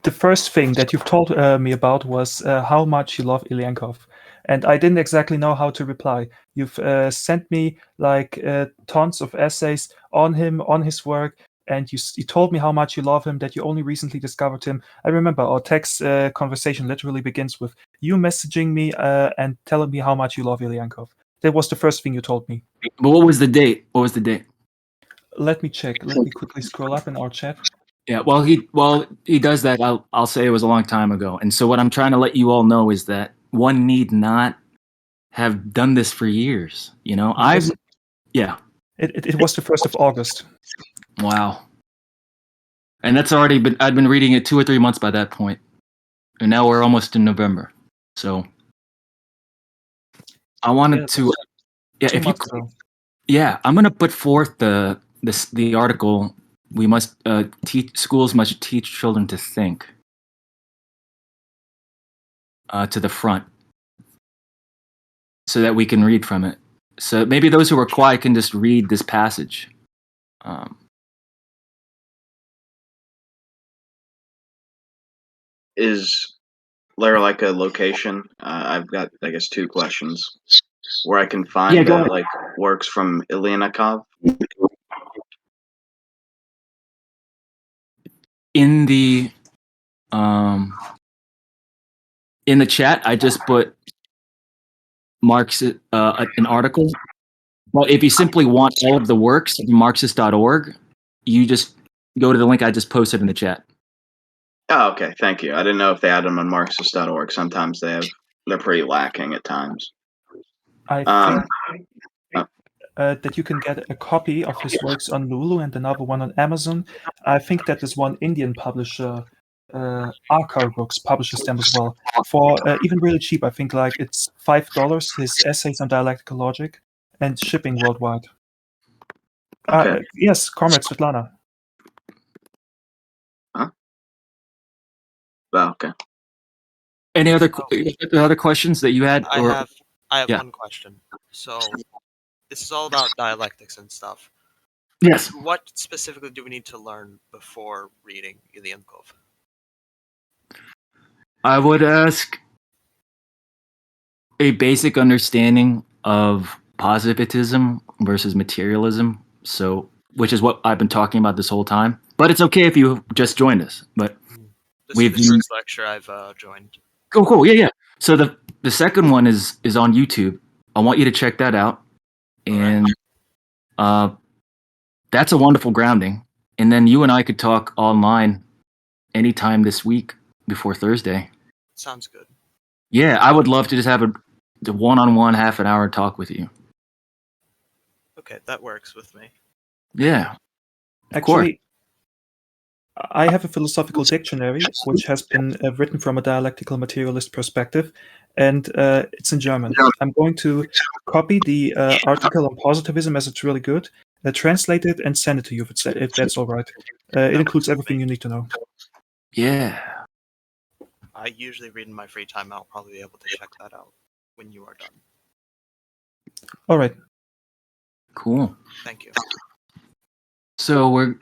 Speaker 3: The first thing that you've told me about was how much you love Ilyenkov, and I didn't exactly know how to reply. You've sent me tons of essays on him, on his work, and you told me how much you love him, that you only recently discovered him. I remember our text conversation literally begins with you messaging me and telling me how much you love Ilyenkov. That was the first thing you told me.
Speaker 1: But what was the date?
Speaker 3: Let me check. Let me quickly scroll up in our chat.
Speaker 1: Yeah, while he does that, I'll say it was a long time ago. And so what I'm trying to let you all know is that one need not have done this for years. You know, It
Speaker 3: was the 1st of August.
Speaker 1: Wow. And that's already I'd been reading it 2 or 3 months by that point. And now we're almost in November. So I wanted I'm going to put forth the article. We must schools must teach children to think to the front so that we can read from it. So maybe those who are quiet can just read this passage.
Speaker 5: Is there like a location? I've got, I guess, 2 questions where I can find works from Ilyenkov.
Speaker 1: In the chat, I just put Marxist an article. But if you simply want all of the works, Marxist.org, you just go to the link I just posted in the chat.
Speaker 5: Oh, okay. Thank you. I didn't know if they had them on Marxist.org. Sometimes they're pretty lacking at times.
Speaker 3: I
Speaker 5: Um,
Speaker 3: think that you can get a copy of his works on Lulu and another one on Amazon. I think that this one Indian publisher, Arkar Books, publishes them as well for even really cheap. I think like it's $5. His essays on dialectical logic and shipping worldwide.
Speaker 5: Okay.
Speaker 3: Yes, Comrade Svetlana.
Speaker 5: Huh? Oh, okay.
Speaker 1: Any other questions that you had?
Speaker 7: I have
Speaker 1: yeah.
Speaker 7: one question. So this is all about dialectics and stuff.
Speaker 1: Yes.
Speaker 7: What specifically do we need to learn before reading Ilyenkov?
Speaker 1: I would ask a basic understanding of positivism versus materialism. So, which is what I've been talking about this whole time. But it's okay if you just joined us. But
Speaker 7: This is the first lecture I've joined.
Speaker 1: Cool. Yeah. So the second one is on YouTube. I want you to check that out. And that's a wonderful grounding. And then you and I could talk online anytime this week before Thursday.
Speaker 7: Sounds good.
Speaker 1: Yeah, I would love to just have a one-on-one half an hour talk with you.
Speaker 7: Okay, that works with me.
Speaker 1: Yeah.
Speaker 3: Actually, I have a philosophical dictionary which has been written from a dialectical materialist perspective, and it's in German. I'm going to copy the article on positivism as it's really good, translate it, and send it to you if that's all right. It includes everything you need to know.
Speaker 1: Yeah.
Speaker 7: I usually read in my free time. I'll probably be able to check that out when you are done.
Speaker 3: All right.
Speaker 1: Cool.
Speaker 7: Thank you.
Speaker 1: So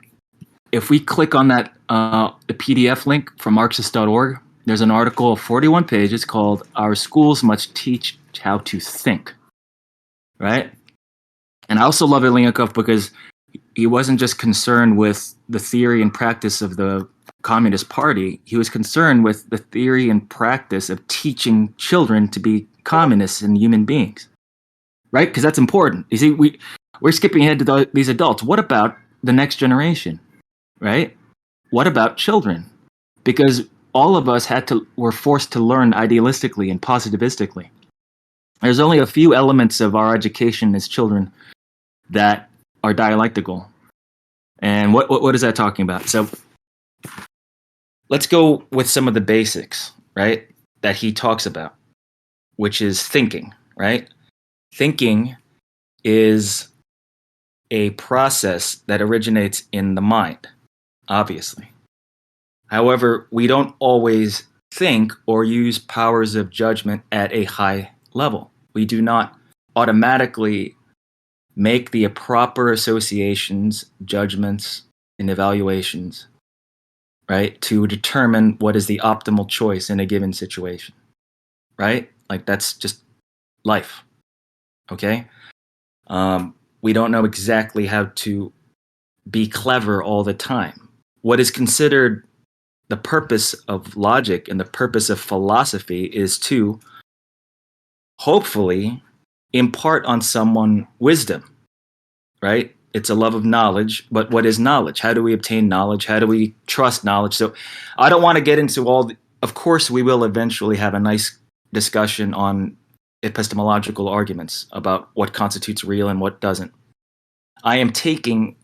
Speaker 1: if we click on that the PDF link from Marxist.org, there's an article of 41 pages called "Our Schools Must Teach How to Think." Right? And I also love Ilyenkov because he wasn't just concerned with the theory and practice of the Communist Party. He was concerned with the theory and practice of teaching children to be communists and human beings. Right? Because that's important. You see, we're skipping ahead to these adults. What about the next generation? Right? What about children? Because all of us were forced to learn idealistically and positivistically. There's only a few elements of our education as children that are dialectical. And what is that talking about? So let's go with some of the basics, right, that he talks about, which is thinking, right? Thinking is a process that originates in the mind, obviously. However, we don't always think or use powers of judgment at a high level. We do not automatically make the proper associations, judgments, and evaluations, right, to determine what is the optimal choice in a given situation, right? Like that's just life, okay? We don't know exactly how to be clever all the time. What is considered the purpose of logic and the purpose of philosophy is to hopefully impart on someone wisdom, right? It's a love of knowledge, but what is knowledge? How do we obtain knowledge? How do we trust knowledge? So I don't want to get into of course, we will eventually have a nice discussion on epistemological arguments about what constitutes real and what doesn't. I am taking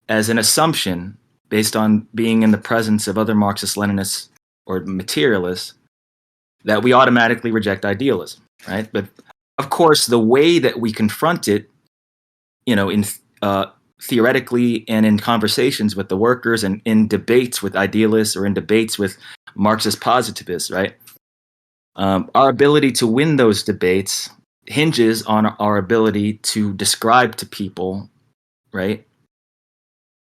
Speaker 1: as an assumption, based on being in the presence of other Marxist-Leninists or materialists, that we automatically reject idealism, right? But of course, the way that we confront it, in theoretically and in conversations with the workers and in debates with idealists or in debates with Marxist positivists, right? Our ability to win those debates hinges on our ability to describe to people, right,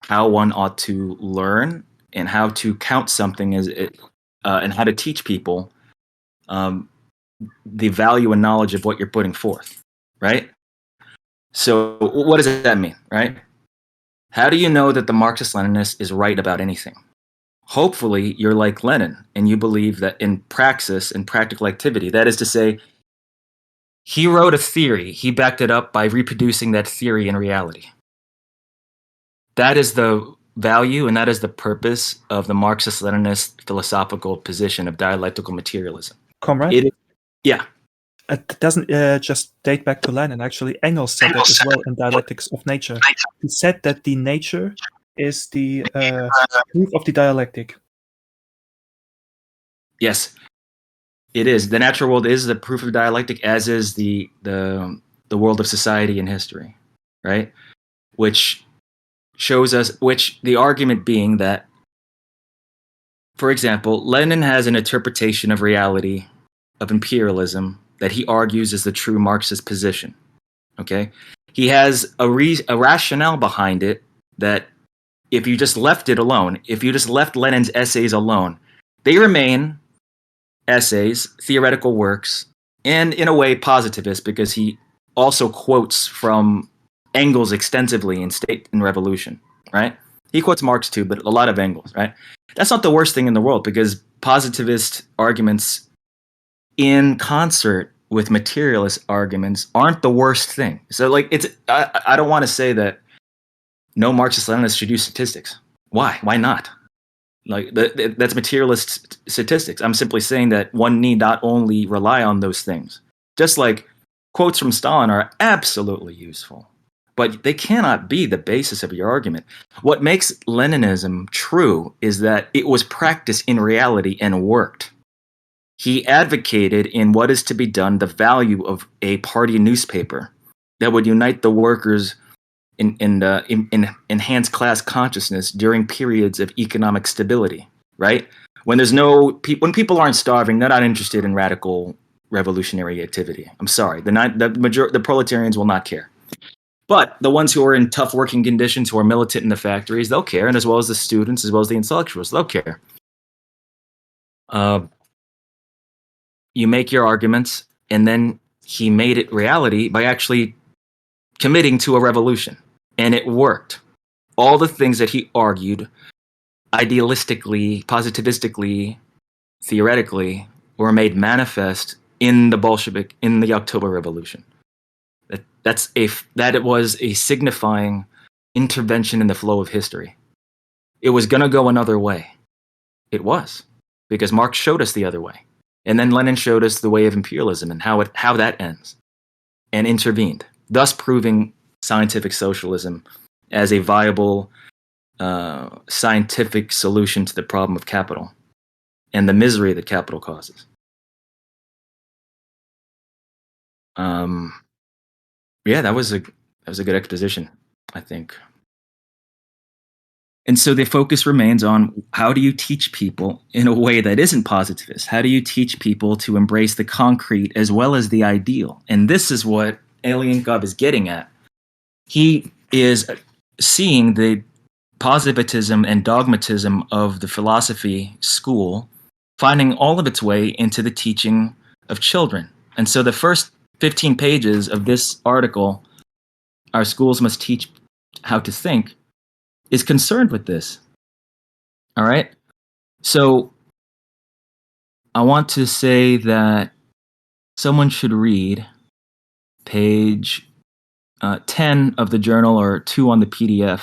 Speaker 1: how one ought to learn and how to count something and how to teach people the value and knowledge of what you're putting forth, right? So what does that mean, right? How do you know that the Marxist-Leninist is right about anything? Hopefully, you're like Lenin, and you believe that in praxis and practical activity, that is to say, he wrote a theory, he backed it up by reproducing that theory in reality. That is the value, and that is the purpose of the Marxist-Leninist philosophical position of dialectical materialism.
Speaker 3: Comrade?
Speaker 1: Yeah.
Speaker 3: It doesn't just date back to Lenin. Actually, Engels said that as well in Dialectics of Nature. He said that the nature is the proof of the dialectic.
Speaker 1: Yes, it is. The natural world is the proof of dialectic, as is the world of society and history, right? Which shows us, the argument being that, for example, Lenin has an interpretation of reality, of imperialism, that he argues is the true Marxist position, okay? He has a rationale behind it that if you just left it alone, if you just left Lenin's essays alone, they remain essays, theoretical works, and in a way positivist, because he also quotes from Engels extensively in State and Revolution, right? He quotes Marx too, but a lot of Engels, right? That's not the worst thing in the world, because positivist arguments in concert with materialist arguments aren't the worst thing. So like I don't want to say that no Marxist-Leninists should use statistics. Why? Why not? Like that's materialist statistics. I'm simply saying that one need not only rely on those things. Just like quotes from Stalin are absolutely useful, but they cannot be the basis of your argument. What makes Leninism true is that it was practiced in reality and worked. He advocated in What Is to Be Done the value of a party newspaper that would unite the workers in enhance class consciousness during periods of economic stability, right? When there's when people aren't starving, they're not interested in radical revolutionary activity. I'm sorry, the proletarians will not care. But the ones who are in tough working conditions, who are militant in the factories, they'll care, and as well as the students, as well as the intellectuals, they'll care. You make your arguments, and then he made it reality by actually committing to a revolution. And it worked. All the things that he argued, idealistically, positivistically, theoretically, were made manifest in the October Revolution. That it was a signifying intervention in the flow of history. It was going to go another way. It was, because Marx showed us the other way. And then Lenin showed us the way of imperialism and how that ends, and intervened, thus proving scientific socialism as a viable scientific solution to the problem of capital and the misery that capital causes. Yeah, that was a good exposition, I think. And so the focus remains on how do you teach people in a way that isn't positivist? How do you teach people to embrace the concrete as well as the ideal? And this is what Ilyenkov is getting at. He is seeing the positivism and dogmatism of the philosophy school finding all of its way into the teaching of children. And so the first 15 pages of this article, Our Schools Must Teach How to Think, is concerned with this. All right? So I want to say that someone should read page 10 of the journal or 2 on the PDF.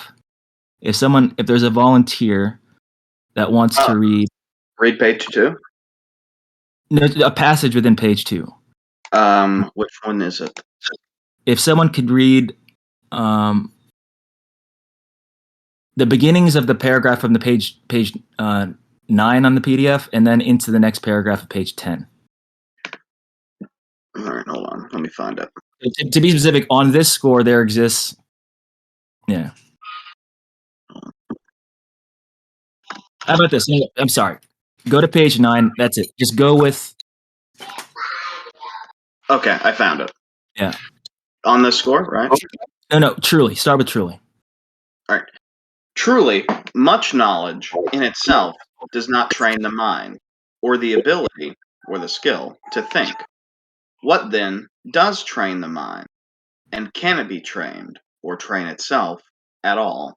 Speaker 1: If there's a volunteer that wants to read
Speaker 5: page 2?
Speaker 1: No, a passage within page 2.
Speaker 5: Which one is it?
Speaker 1: If someone could read the beginnings of the paragraph from the page 9 on the PDF, and then into the next paragraph of page 10.
Speaker 5: All right, hold on. Let me find it.
Speaker 1: To be specific, on this score, there exists. Yeah. How about this? I'm sorry. Go to page 9. That's it. Just go with.
Speaker 5: Okay, I found it.
Speaker 1: Yeah.
Speaker 5: On this score, right?
Speaker 1: No. Truly. Start with truly.
Speaker 5: All right. Truly, much knowledge in itself does not train the mind, or the ability, or the skill, to think. What then does train the mind? And can it be trained, or train itself, at all?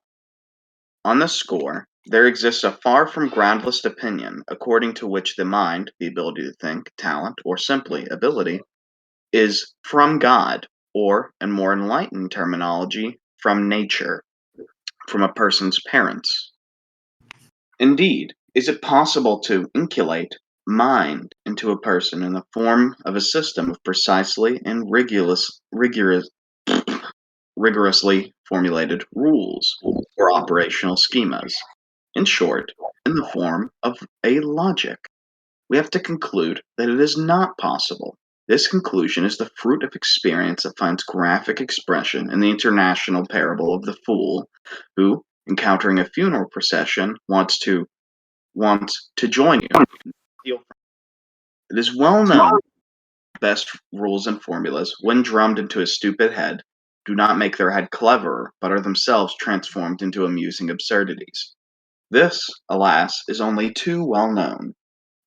Speaker 5: On this score, there exists a far from groundless opinion according to which the mind, the ability to think, talent, or simply ability, is from God, or, in more enlightened terminology, from nature. from a person's parents. Indeed, is it possible to inculcate mind into a person in the form of a system of precisely and rigorously formulated rules or operational schemas? In short, in the form of a logic. We have to conclude that it is not possible. This conclusion is the fruit of experience that finds graphic expression in the international parable of the fool who, encountering a funeral procession, wants to join you. It is well known that best rules and formulas, when drummed into a stupid head, do not make their head cleverer, but are themselves transformed into amusing absurdities. This, alas, is only too well known.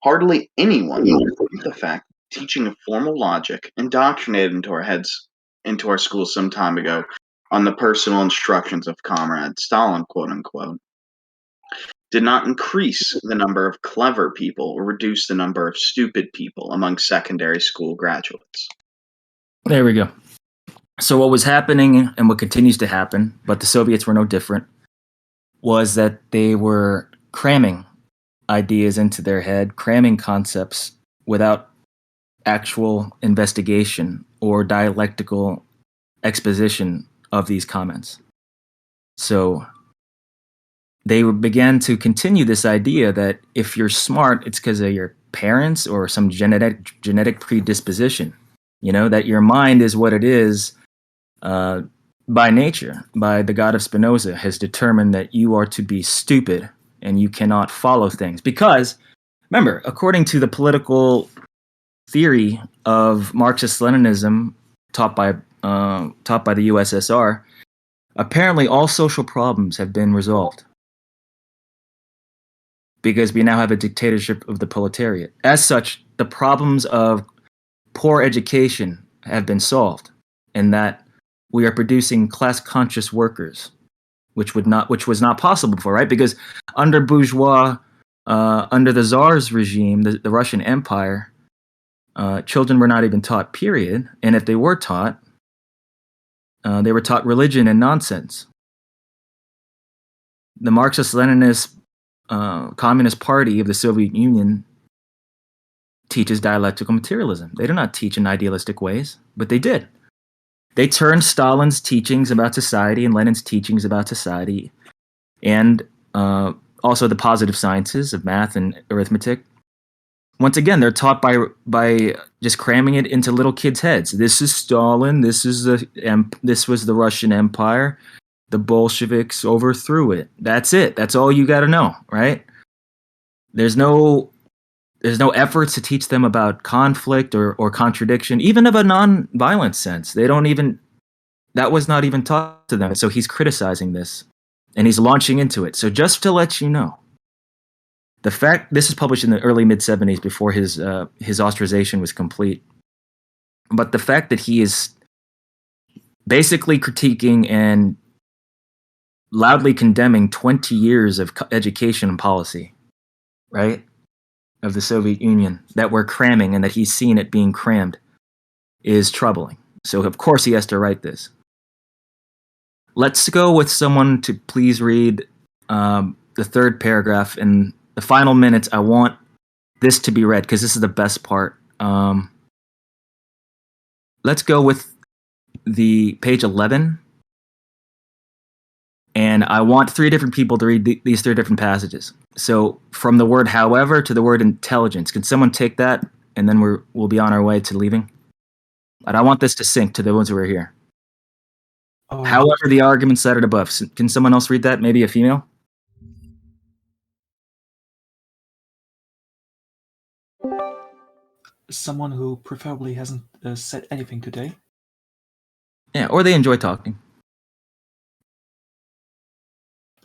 Speaker 5: Hardly anyone knows the fact that teaching of formal logic indoctrinated into our heads, into our schools some time ago, on the personal instructions of Comrade Stalin, quote unquote, did not increase the number of clever people or reduce the number of stupid people among secondary school graduates.
Speaker 1: There we go. So what was happening and what continues to happen, but the Soviets were no different, was that they were cramming ideas into their head, cramming concepts without actual investigation or dialectical exposition of these comments. So they began to continue this idea that if you're smart, it's because of your parents or some genetic predisposition. You know, that your mind is what it is by nature, by the God of Spinoza, has determined that you are to be stupid and you cannot follow things. Because, remember, according to the political theory of Marxist-Leninism taught by the USSR, apparently all social problems have been resolved because we now have a dictatorship of the proletariat. As such, the problems of poor education have been solved, and that we are producing class-conscious workers, which was not possible before, right? Because under bourgeois, under the Tsar's regime, the Russian Empire, children were not even taught, period. And if they were taught, they were taught religion and nonsense. The Marxist-Leninist Communist Party of the Soviet Union teaches dialectical materialism. They do not teach in idealistic ways, but they did. They turned Stalin's teachings about society and Lenin's teachings about society, and also the positive sciences of math and arithmetic. Once again, they're taught by just cramming it into little kids' heads. This is Stalin. This was the Russian Empire. The Bolsheviks overthrew it. That's it. That's all you got to know, right? There's no efforts to teach them about conflict or contradiction, even of a non-violent sense. That was not even taught to them. So he's criticizing this, and he's launching into it. So just to let you know, the fact this is published in the early mid-70s before his ostracization was complete, but the fact that he is basically critiquing and loudly condemning 20 years of education and policy, right, of the Soviet Union that we're cramming and that he's seen it being crammed is troubling. So of course he has to write this. Let's go with someone to please read the third paragraph. In the final minutes, I want this to be read because this is the best part. Let's go with the page 11. And I want three different people to read these three different passages. So from the word however to the word intelligence. Can someone take that? And then we'll be on our way to leaving. But I want this to sync to the ones who are here. Oh. However, the argument cited above. Can someone else read that? Maybe a female?
Speaker 3: Someone who preferably hasn't said anything today.
Speaker 1: Yeah, or they enjoy talking.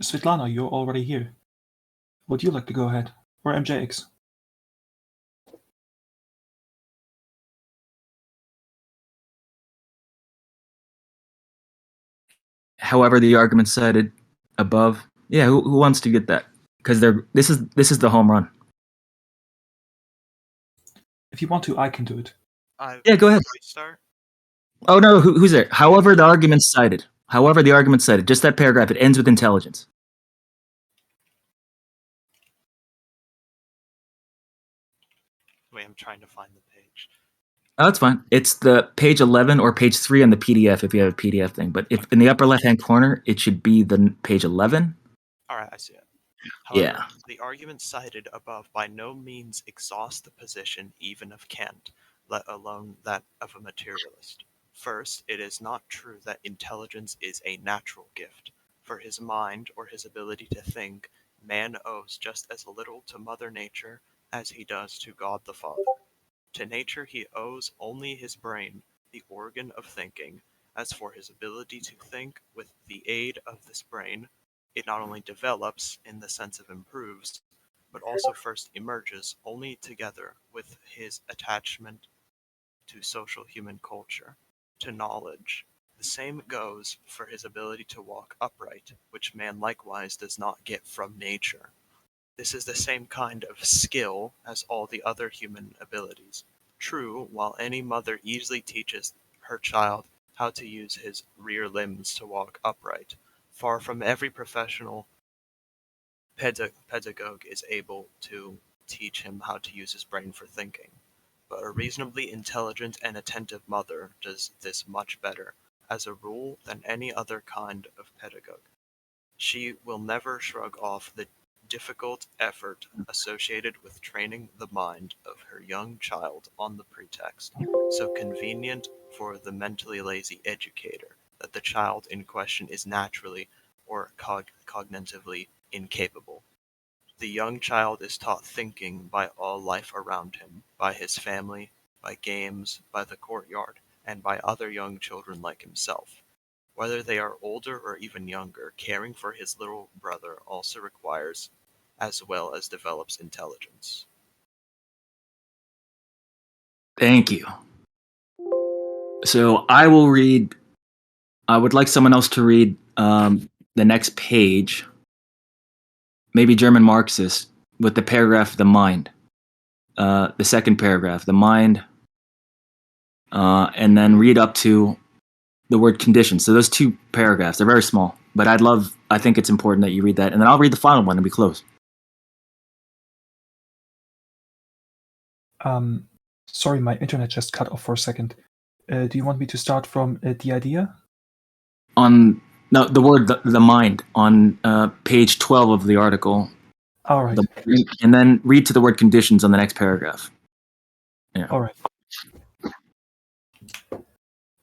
Speaker 3: Svetlana, you're already here. Would you like to go ahead? Or MJX?
Speaker 1: However, the argument cited above. Yeah, who wants to get that? Because this is the home run.
Speaker 3: If you want to, I can do it.
Speaker 1: Yeah, go ahead.
Speaker 7: Start?
Speaker 1: Oh no, who's there? However, the argument cited. However the argument cited, just that paragraph, it ends with intelligence.
Speaker 7: Wait, I'm trying to find the page.
Speaker 1: Oh, that's fine. It's the page 11 or page 3 on the PDF if you have a PDF thing. But if in the upper left-hand corner, it should be the page 11.
Speaker 7: All right, I see it. However,
Speaker 1: Yeah.
Speaker 7: the arguments cited above by no means exhaust the position even of Kant, let alone that of a materialist. First, it is not true that intelligence is a natural gift. For his mind, or his ability to think, man owes just as little to Mother Nature as he does to God the Father. To nature he owes only his brain, the organ of thinking. As for his ability to think with the aid of this brain, it not only develops, in the sense of improves, but also first emerges only together with his attachment to social human culture, to knowledge. The same goes for his ability to walk upright, which man likewise does not get from nature. This is the same kind of skill as all the other human abilities. True, while any mother easily teaches her child how to use his rear limbs to walk upright, far from every professional pedagogue is able to teach him how to use his brain for thinking. But a reasonably intelligent and attentive mother does this much better, as a rule, than any other kind of pedagogue. She will never shrug off the difficult effort associated with training the mind of her young child on the pretext, so convenient for the mentally lazy educator, that the child in question is naturally or cognitively incapable. The young child is taught thinking by all life around him, by his family, by games, by the courtyard, and by other young children like himself. Whether they are older or even younger, caring for his little brother also requires, as well as develops, intelligence.
Speaker 1: Thank you. So I will read. I would like someone else to read the next page, maybe German Marxist, with the paragraph "the mind." The second paragraph, "the mind," and then read up to the word "condition." So those two paragraphs, they're very small, but I think it's important that you read that, and then I'll read the final one and we close.
Speaker 3: Sorry, my internet just cut off for a second. Do you want me to start from the idea?
Speaker 1: The word the mind on page 12 of the article.
Speaker 3: All right.
Speaker 1: And then read to the word "conditions" on the next paragraph. Yeah.
Speaker 3: All right.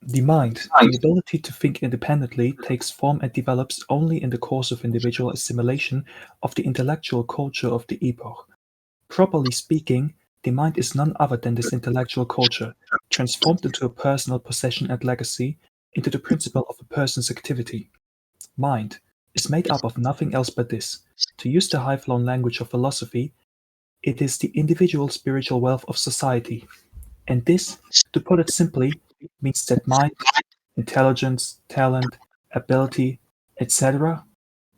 Speaker 3: The mind, the ability to think independently, takes form and develops only in the course of individual assimilation of the intellectual culture of the epoch. Properly speaking, the mind is none other than this intellectual culture, transformed into a personal possession and legacy, into the principle of a person's activity. Mind is made up of nothing else but this. To use the high-flown language of philosophy, it is the individual spiritual wealth of society. And this, to put it simply, means that mind, intelligence, talent, ability, etc.,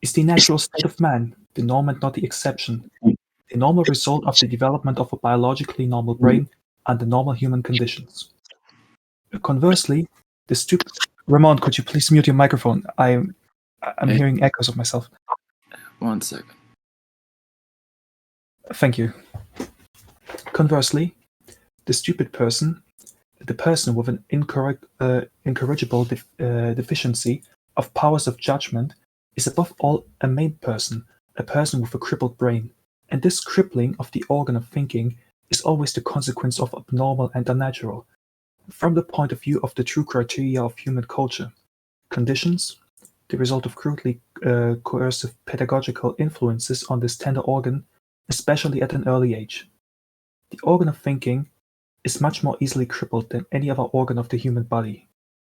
Speaker 3: is the natural state of man, the norm and not the exception, the normal result of the development of a biologically normal brain under normal human conditions. Conversely, the stupid... Ramón, could you please mute your microphone? I'm hearing echoes of myself.
Speaker 1: 1 second.
Speaker 3: Thank you. Conversely, the stupid person, the person with an incorrigible deficiency of powers of judgment, is above all a maimed person, a person with a crippled brain, and this crippling of the organ of thinking is always the consequence of abnormal and unnatural. From the point of view of the true criteria of human culture, conditions, the result of crudely coercive pedagogical influences on this tender organ, especially at an early age. The organ of thinking is much more easily crippled than any other organ of the human body,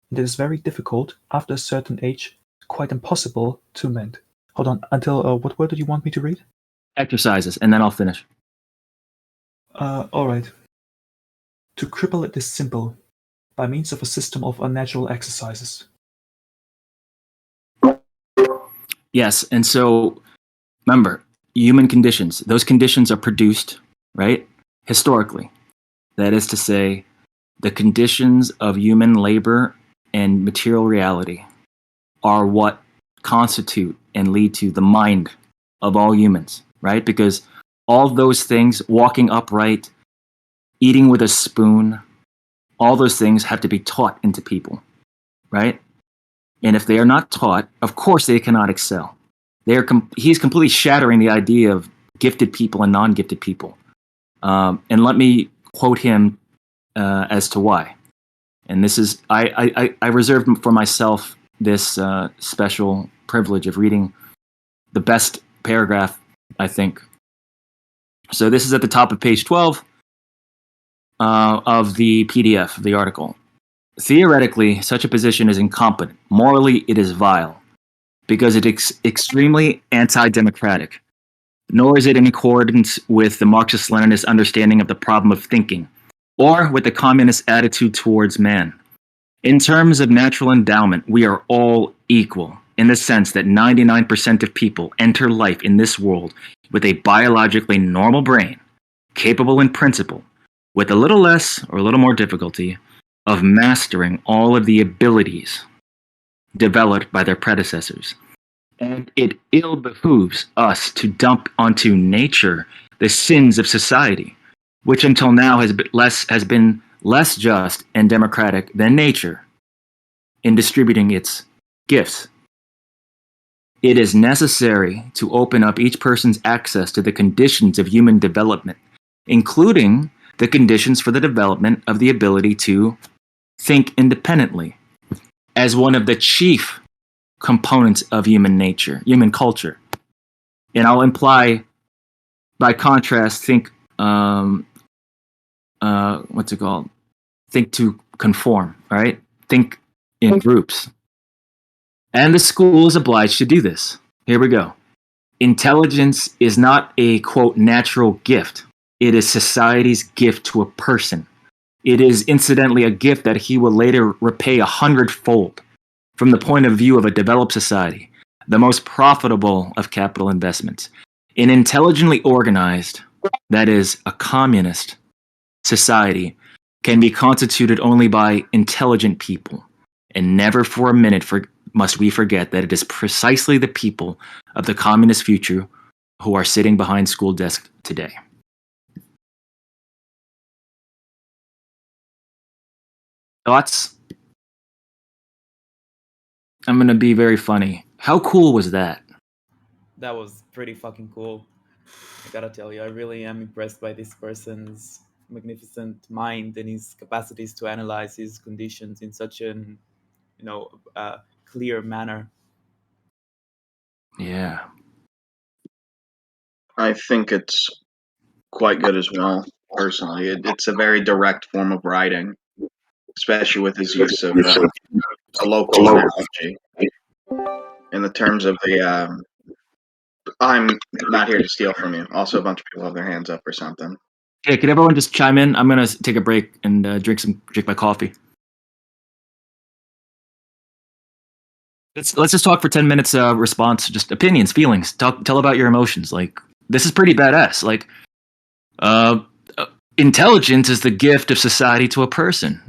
Speaker 3: and it is very difficult, after a certain age, quite impossible to mend. Hold on, until what word did you want me to read?
Speaker 1: Exercises, and then I'll finish.
Speaker 3: All right. To cripple it is simple, by means of a system of unnatural exercises.
Speaker 1: Yes, and so remember, human conditions. Those conditions are produced, right, historically. That is to say, the conditions of human labor and material reality are what constitute and lead to the mind of all humans, right? Because all those things, walking upright, eating with a spoon, all those things have to be taught into people, right? And if they are not taught, of course they cannot excel. He's completely shattering the idea of gifted people and non-gifted people. And let me quote him as to why. And this is, I reserved for myself this special privilege of reading the best paragraph, I think. So this is at the top of page 12 of the PDF of the article. Theoretically, such a position is incompetent. Morally, it is vile, because it is extremely anti-democratic. Nor is it in accordance with the Marxist-Leninist understanding of the problem of thinking, or with the communist attitude towards man. In terms of natural endowment, we are all equal, in the sense that 99% of people enter life in this world with a biologically normal brain, capable in principle, with a little less or a little more difficulty, of mastering all of the abilities developed by their predecessors. And it ill behooves us to dump onto nature the sins of society, which until now has been less just and democratic than nature in distributing its gifts. It is necessary to open up each person's access to the conditions of human development, including the conditions for the development of the ability to think independently, as one of the chief components of human nature, human culture. And I'll imply, by contrast, think what's it called? Think to conform, right? Think in groups. And the school is obliged to do this. Here we go. Intelligence is not a, quote, natural gift. It is society's gift to a person. It is incidentally a gift that he will later repay 100-fold from the point of view of a developed society, the most profitable of capital investments. An intelligently organized, that is, a communist society, can be constituted only by intelligent people. And never for a minute must we forget that it is precisely the people of the communist future who are sitting behind school desks today. Thoughts? I'm going to be very funny. How cool was that?
Speaker 8: That was pretty fucking cool. I gotta tell you, I really am impressed by this person's magnificent mind and his capacities to analyze his conditions in such an, clear manner.
Speaker 1: Yeah.
Speaker 5: I think it's quite good as well, personally. It's a very direct form of writing, especially with his use of colloquial analogy. In the terms of the, I'm not here to steal from you. Also, a bunch of people have their hands up or something.
Speaker 1: Hey, could everyone just chime in? I'm gonna take a break and drink my coffee. Let's just talk for 10 minutes. Response, just opinions, feelings. Tell about your emotions. Like, this is pretty badass. Like, intelligence is the gift of society to a person.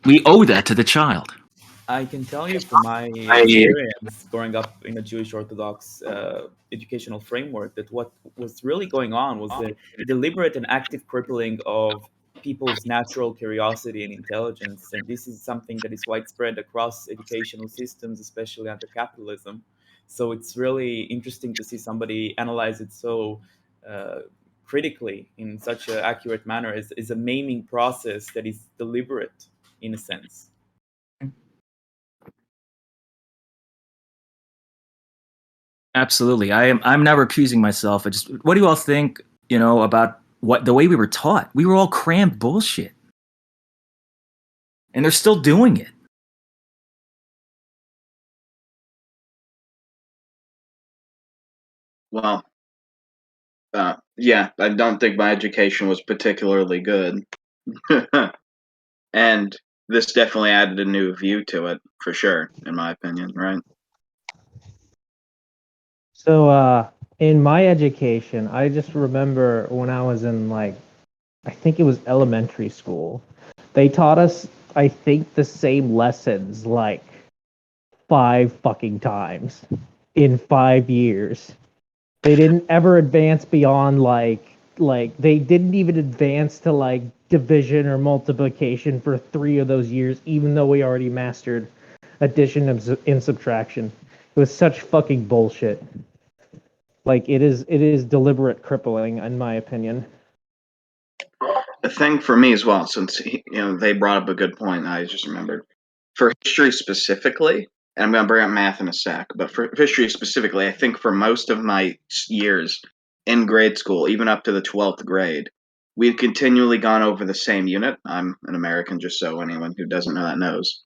Speaker 1: We owe that to the child.
Speaker 8: I can tell you from my experience growing up in a Jewish Orthodox educational framework that what was really going on was the deliberate and active crippling of people's natural curiosity and intelligence. And this is something that is widespread across educational systems, especially under capitalism. So it's really interesting to see somebody analyze it so critically in such an accurate manner. Is a maiming process that is deliberate in a sense.
Speaker 1: Absolutely. I'm now recusing myself. What do you all think, about the way we were taught? We were all crammed bullshit. And they're still doing it.
Speaker 5: Well, yeah, I don't think my education was particularly good. And this definitely added a new view to it, for sure, in my opinion, right?
Speaker 9: So, in my education, I just remember when I was in, I think it was elementary school, they taught us, I think, the same lessons, 5 fucking times in 5 years. They didn't ever advance beyond like they didn't even advance to like division or multiplication for 3 of those years, even though we already mastered addition and subtraction. It was such fucking bullshit. Like it is deliberate crippling, in my opinion.
Speaker 5: The thing for me as well, since they brought up a good point, I just remembered for history specifically, and I'm going to bring up math in a sec, but for history specifically, I think for most of my years in grade school, even up to the 12th grade, we've continually gone over the same unit. I'm an American, just so anyone who doesn't know that knows.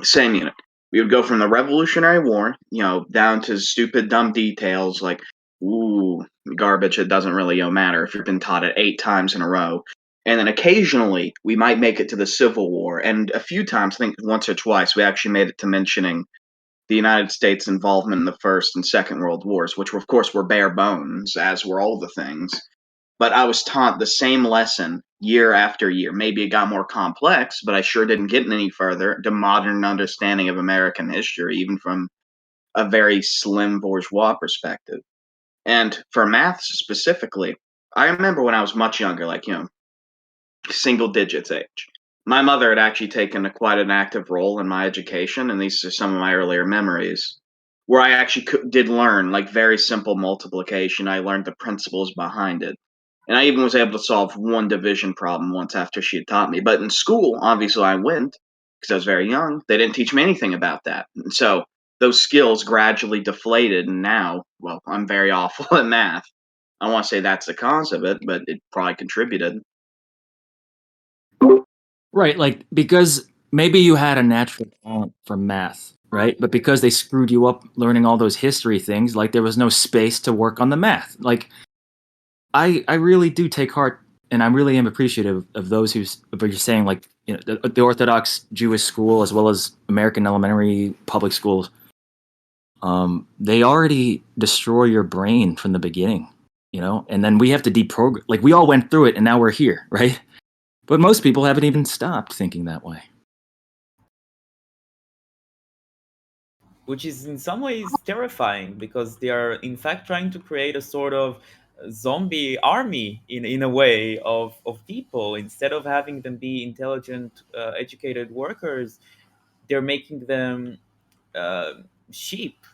Speaker 5: Same unit. We would go from the Revolutionary War, down to stupid, dumb details like, ooh, garbage that doesn't really matter if you've been taught it 8 times in a row. And then occasionally we might make it to the Civil War. And a few times, I think once or twice, we actually made it to mentioning the United States' involvement in the First and Second World Wars, which, of course, were bare bones, as were all the things. But I was taught the same lesson year after year. Maybe it got more complex, but I sure didn't get any further to modern understanding of American history, even from a very slim bourgeois perspective. And for maths specifically, I remember when I was much younger, like, single digits age. My mother had actually taken quite an active role in my education, and these are some of my earlier memories, where I actually did learn, like, very simple multiplication. I learned the principles behind it. And I even was able to solve one division problem once after she had taught me. But in school, obviously I went, because I was very young. They didn't teach me anything about that. And so those skills gradually deflated, and now, well, I'm very awful at math. I don't want to say that's the cause of it, but it probably contributed.
Speaker 1: Right, like, because maybe you had a natural talent for math, right? But because they screwed you up learning all those history things, like, there was no space to work on the math. Like, I really do take heart, and I really am appreciative of those but you're saying, like, the Orthodox Jewish school as well as American elementary public schools, they already destroy your brain from the beginning, and then we have to deprogram. Like, we all went through it, and now we're here, right? But most people haven't even stopped thinking that way.
Speaker 8: Which is in some ways terrifying, because they are in fact trying to create a sort of zombie army in a way of people. Instead of having them be intelligent, educated workers, they're making them sheep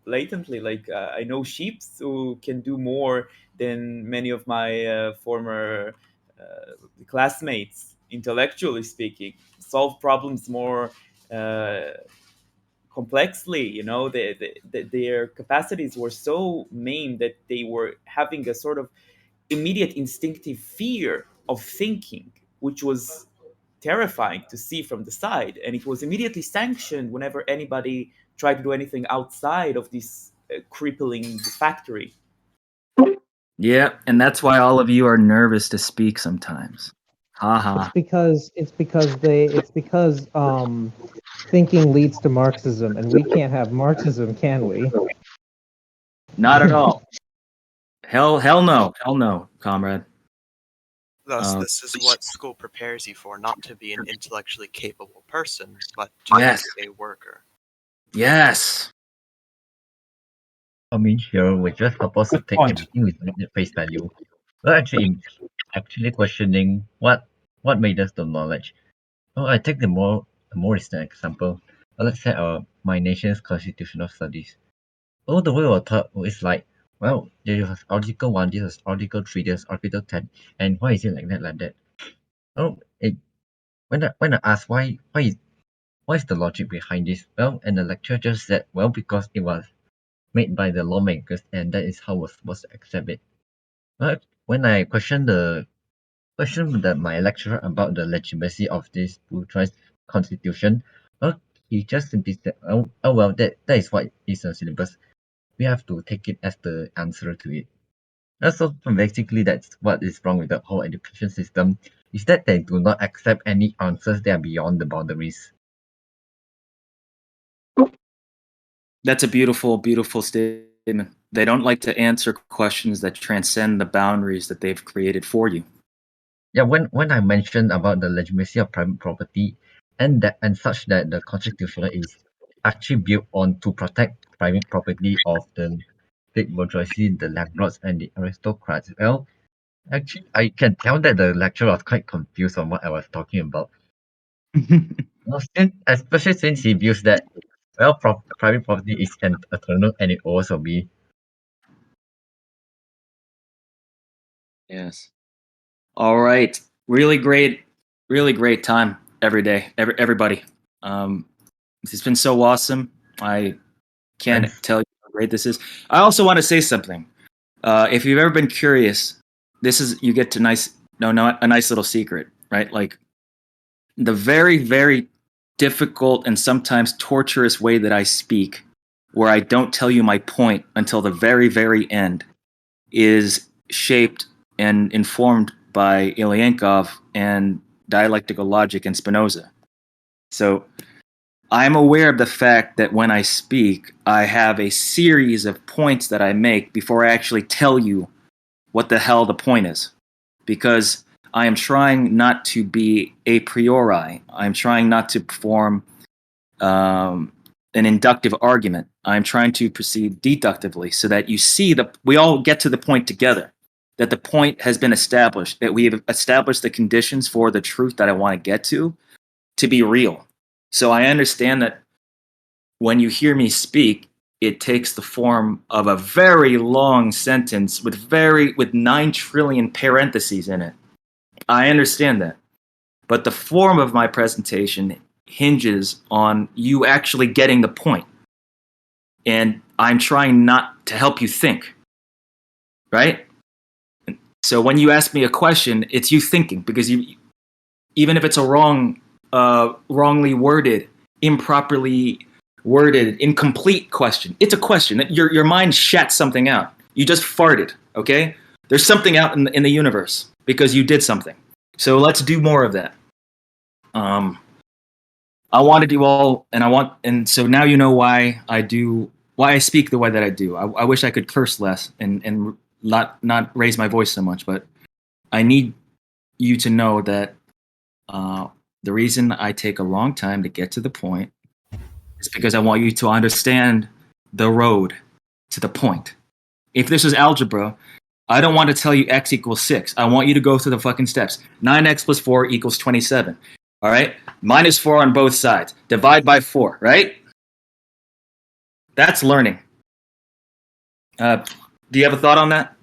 Speaker 8: latently. Like, I know sheep who can do more than many of my former classmates, intellectually speaking, solve problems more complexly. Their capacities were so maimed that they were having a sort of immediate instinctive fear of thinking, which was terrifying to see from the side. And it was immediately sanctioned whenever anybody tried to do anything outside of this crippling factory.
Speaker 1: Yeah, and that's why all of you are nervous to speak sometimes.
Speaker 9: It's because thinking leads to Marxism, and we can't have Marxism, can we?
Speaker 1: Not at all. Hell no, comrade.
Speaker 7: Thus, this is what school prepares you for, not to be an intellectually capable person, but to be a worker.
Speaker 1: Yes.
Speaker 10: I mean, here we're just supposed to take everything with face value. We're actually questioning what made us the knowledge. Well, I take the more recent example. Let's say my nation's constitutional studies. All the way we're taught is like, well, there is Article 1, this is Article 3, this is Article 10, and why is it like that? Oh, when I ask why is the logic behind this? Well, and the lecturer just said, well, because it was made by the lawmakers, and that is how we're supposed to accept it. But when I questioned my lecturer about the legitimacy of this bourgeois constitution, well, he just simply said, oh well, that is what is a syllabus. We have to take it as the answer to it. So basically, that's what is wrong with the whole education system, is that they do not accept any answers that are beyond the boundaries.
Speaker 1: That's a beautiful, beautiful statement. They don't like to answer questions that transcend the boundaries that they've created for you.
Speaker 10: Yeah, when I mentioned about the legitimacy of private property and such that the constitution is actually built on to protect private property of the state bourgeoisie, the landlords, and the aristocrats. Well, actually, I can tell that the lecturer was quite confused on what I was talking about. Well, especially since he views that, well, private property is an eternal and it always will be.
Speaker 1: Yes. All right. Really great time every day, everybody. It's been so awesome. I can't
Speaker 10: Thanks.
Speaker 1: tell you how great this is. I also want to say something. If you've ever been curious, you get to a nice little secret, right? Like the very, very difficult and sometimes torturous way that I speak, where I don't tell you my point until the very, very end, is shaped and informed by Ilyenkov and dialectical logic and Spinoza. So I'm aware of the fact that when I speak, I have a series of points that I make before I actually tell you what the hell the point is. Because I am trying not to be a priori. I'm trying not to perform an inductive argument. I'm trying to proceed deductively so that you see we all get to the point together, that the point has been established, that we have established the conditions for the truth that I want to get to be real. So I understand that when you hear me speak, it takes the form of a very long sentence with 9 trillion parentheses in it. I understand that. But the form of my presentation hinges on you actually getting the point. And I'm trying not to help you think. Right? So when you ask me a question, it's you thinking, because even if it's a wrongly worded, improperly worded, incomplete question, it's a question. Your mind shat something out. You just farted, okay? There's something out in the universe because you did something. So let's do more of that. I wanted you all, and so now you know why I speak the way that I do. I wish I could curse less and not raise my voice so much, but I need you to know that the reason I take a long time to get to the point is because I want you to understand the road to the point. If this is algebra, I don't want to tell you x equals 6. I want you to go through the fucking steps. 9x plus 4 equals 27. All right? Minus 4 on both sides. Divide by 4, right? That's learning. Do you have a thought on that?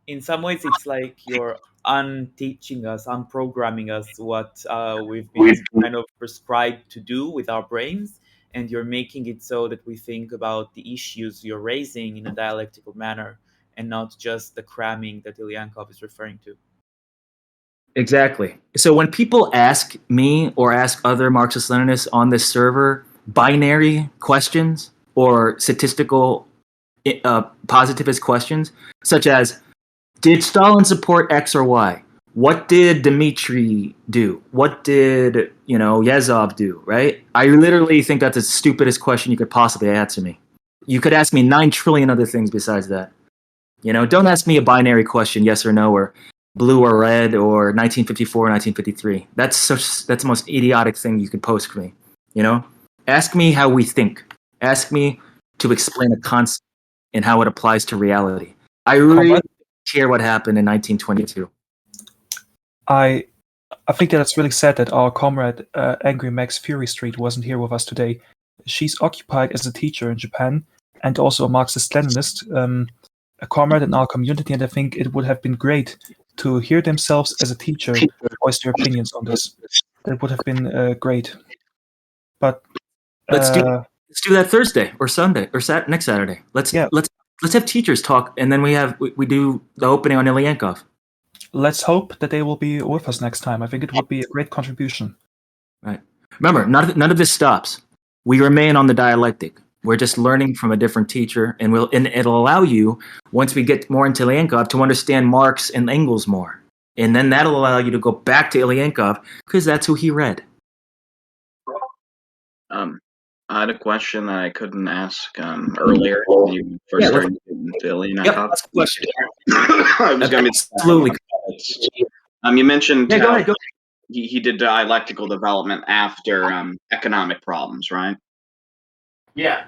Speaker 8: In some ways, it's like you're unteaching us, unprogramming us what we've been kind of prescribed to do with our brains, and you're making it so that we think about the issues you're raising in a dialectical manner and not just the cramming that Ilyenkov is referring to.
Speaker 1: Exactly. So when people ask me or ask other Marxist-Leninists on this server binary questions or statistical positivist questions, such as, did Stalin support X or Y? What did Dmitry do? What did, Yezhov do, right? I literally think that's the stupidest question you could possibly answer me. You could ask me 9 trillion other things besides that. Don't ask me a binary question, yes or no, or blue or red, or 1954 or 1953. That's the most idiotic thing you could post for me. Ask me how we think. Ask me to explain a concept and how it applies to reality. I really care what happened in 1922.
Speaker 3: I think that it's really sad that our comrade Angry Max Fury Street wasn't here with us today. She's occupied as a teacher in Japan and also a Marxist-Leninist, a comrade in our community, and I think it would have been great to hear themselves as a teacher voice their opinions on this. That would have been great. But
Speaker 1: let's do that Thursday or Sunday or next Saturday. Let's have teachers talk, and then we do the opening on Ilyenkov.
Speaker 3: Let's hope that they will be with us next time. I think it would be a great contribution.
Speaker 1: Right. Remember, none of this stops. We remain on the dialectic. We're just learning from a different teacher, and it'll allow you, once we get more into Ilyenkov, to understand Marx and Engels more. And then that'll allow you to go back to Ilyenkov, because that's who he read.
Speaker 5: I had a question that I couldn't ask earlier when you first started into Ilyenkov.
Speaker 1: Yep, that's a question.
Speaker 5: I was going to be
Speaker 1: absolutely.
Speaker 5: You mentioned
Speaker 1: go ahead.
Speaker 5: He did dialectical development after economic problems, right?
Speaker 1: Yeah.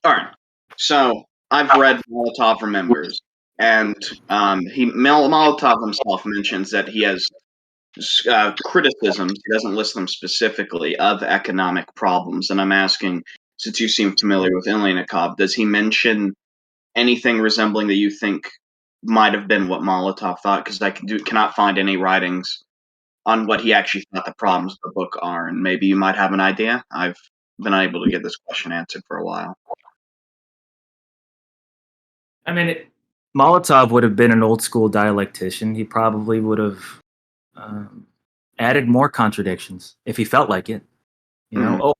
Speaker 5: All right. So I've read Molotov Remembers, and Molotov himself mentions that he has criticisms. He doesn't list them specifically of economic problems, and I'm asking, since you seem familiar with Ilyenkov, does he mention anything resembling that you think might have been what Molotov thought? Because I cannot find any writings on what he actually thought the problems of the book are, and maybe you might have an idea. I've been unable to get this question answered for a while.
Speaker 1: I mean, Molotov would have been an old school dialectician. He probably would have added more contradictions if he felt like it, you know.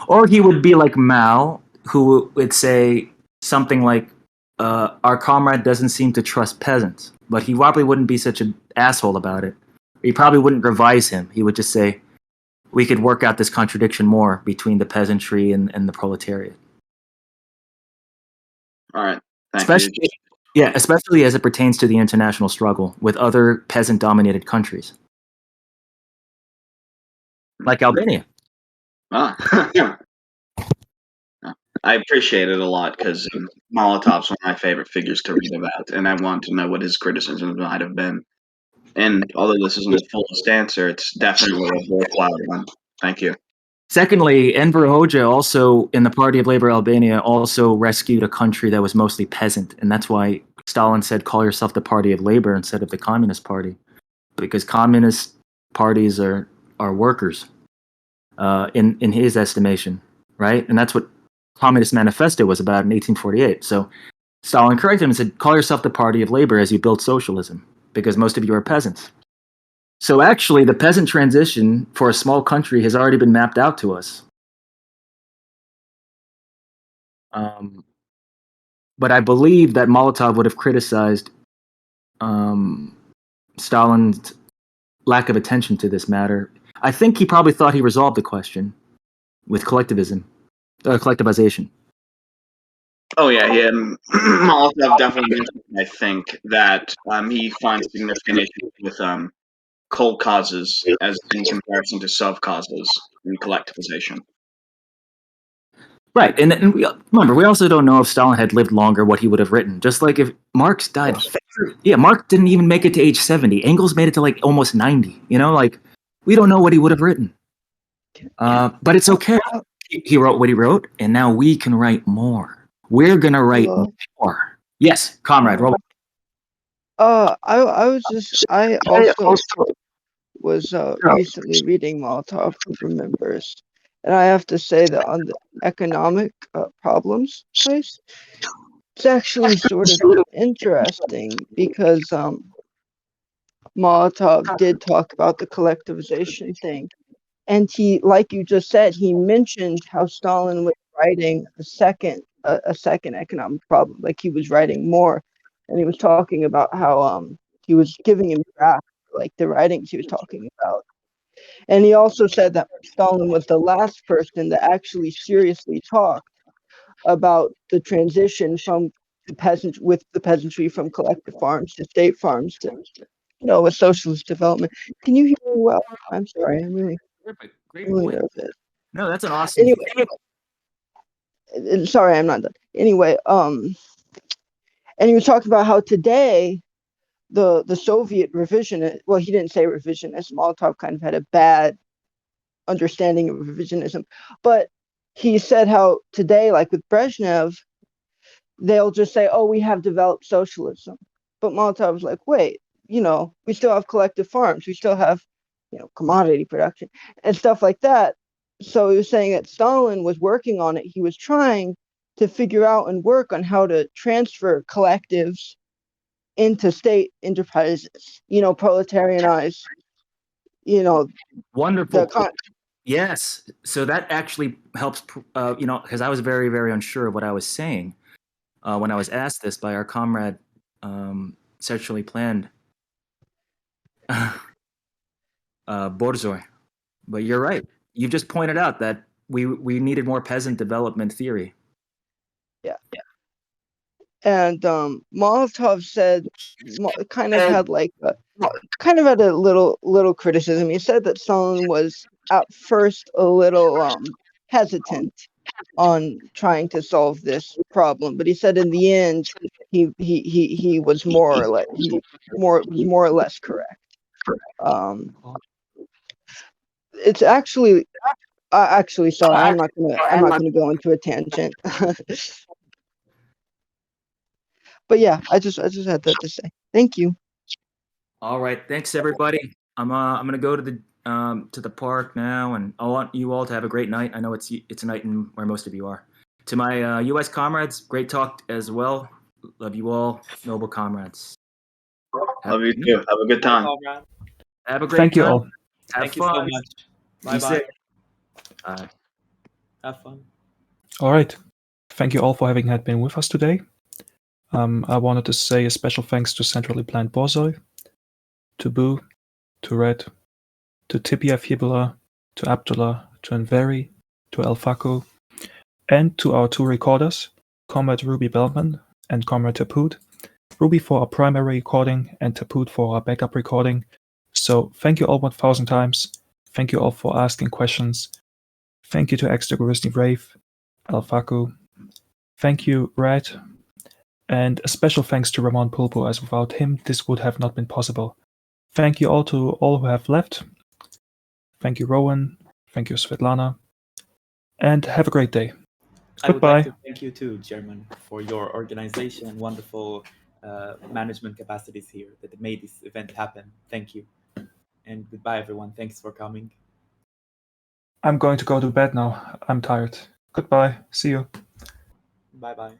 Speaker 1: Or he would be like Mao, who would say something like, "Our comrade doesn't seem to trust peasants," but he probably wouldn't be such an asshole about it. He probably wouldn't revise him. He would just say, "We could work out this contradiction more between the peasantry and the proletariat."
Speaker 5: All right.
Speaker 1: Especially, yeah, especially as it pertains to the international struggle with other peasant-dominated countries, like Albania.
Speaker 5: I appreciate it a lot because Molotov's one of my favorite figures to read about, and I want to know what his criticisms might have been. And although this isn't the fullest answer, it's definitely a worthwhile one. Thank you.
Speaker 1: Secondly, Enver Hoxha also, in the Party of Labor Albania, also rescued a country that was mostly peasant. And that's why Stalin said, call yourself the Party of Labor instead of the Communist Party. Because communist parties are workers, in his estimation, right? And that's what Communist Manifesto was about in 1848. So Stalin corrected him and said, call yourself the Party of Labor as you build socialism, because most of you are peasants. So actually, the peasant transition for a small country has already been mapped out to us. But I believe that Molotov would have criticized Stalin's lack of attention to this matter. I think he probably thought he resolved the question with collectivization.
Speaker 5: Oh yeah, Molotov definitely mentioned, I think, that he finds significant issues with cold causes as in comparison to soft causes in collectivization.
Speaker 1: Right, and we also don't know if Stalin had lived longer, what he would have written. Just like if Marx died, Marx didn't even make it to age 70. Engels made it to like almost 90. You know, like we don't know what he would have written. But it's okay. He wrote what he wrote, and now we can write more. We're gonna write more. Yes, Comrade Ramón.
Speaker 11: I also was recently reading Molotov Remembers, and I have to say that on the economic problems place, it's actually sort of interesting because Molotov did talk about the collectivization thing, and he, like you just said, he mentioned how Stalin was writing a second economic problem, like he was writing more, and he was talking about how he was giving him drafts, like the writings he was talking about. And he also said that Stalin was the last person that actually seriously talked about the transition from the peasantry from collective farms to state farms to, with socialist development. Can you hear me well? I'm sorry, I'm really nervous.
Speaker 1: No, that's an awesome.
Speaker 11: Anyway, sorry, I'm not done. Anyway, and he was talking about how today the Soviet revisionist, well, he didn't say revisionist. Molotov kind of had a bad understanding of revisionism, but he said how today, like with Brezhnev, they'll just say, oh, we have developed socialism. But Molotov was like, wait, we still have collective farms, we still have, commodity production and stuff like that. So he was saying that Stalin was working on it. He was trying to figure out and work on how to transfer collectives into state enterprises, proletarianize,
Speaker 1: wonderful. Yes. So that actually helps, because I was very, very unsure of what I was saying when I was asked this by our comrade, sexually planned Borzoi. But you're right. You just pointed out that we needed more peasant development theory.
Speaker 11: Yeah. And Molotov said, kind of had a little criticism. He said that Stalin was at first a little hesitant on trying to solve this problem. But he said in the end, he was more or less correct. It's actually sorry, I'm not gonna go into a tangent. But yeah, I just had that to say. Thank you.
Speaker 1: All right, thanks everybody. I'm gonna go to the park now, and I want you all to have a great night. I know it's a night in where most of you are. To my U.S. comrades, great talk as well. Love you all, noble comrades.
Speaker 5: Love you too. Have a good time.
Speaker 1: Have a great
Speaker 3: Thank you
Speaker 1: time.
Speaker 3: all.
Speaker 1: Have
Speaker 8: Thank you
Speaker 1: fun.
Speaker 8: so much.
Speaker 1: Be
Speaker 8: Bye
Speaker 1: safe.
Speaker 8: Have fun.
Speaker 3: All right. Thank you all for having been with us today. I wanted to say a special thanks to Centrally Planned Borzoi, to Boo, to Red, to Tibia Fibula, to Abdullah, to Enveri, to Elfaku, and to our two recorders, Comrade Ruby Bellman and Comrade Tapoot. Ruby for our primary recording and Tapoot for our backup recording. So thank you all 1,000 times. Thank you all for asking questions. Thank you to Extra Brave, Elfaku. Thank you, Red. And a special thanks to Ramón Pulpo, as without him this would have not been possible. Thank you all to all who have left. Thank you, Rowan. Thank you, Svetlana. And have a great day.
Speaker 8: I would
Speaker 3: Goodbye.
Speaker 8: like to thank you too, German, for your organization and wonderful management capacities here that made this event happen. Thank you. And goodbye, everyone. Thanks for coming.
Speaker 3: I'm going to go to bed now. I'm tired. Goodbye. See you.
Speaker 8: Bye-bye.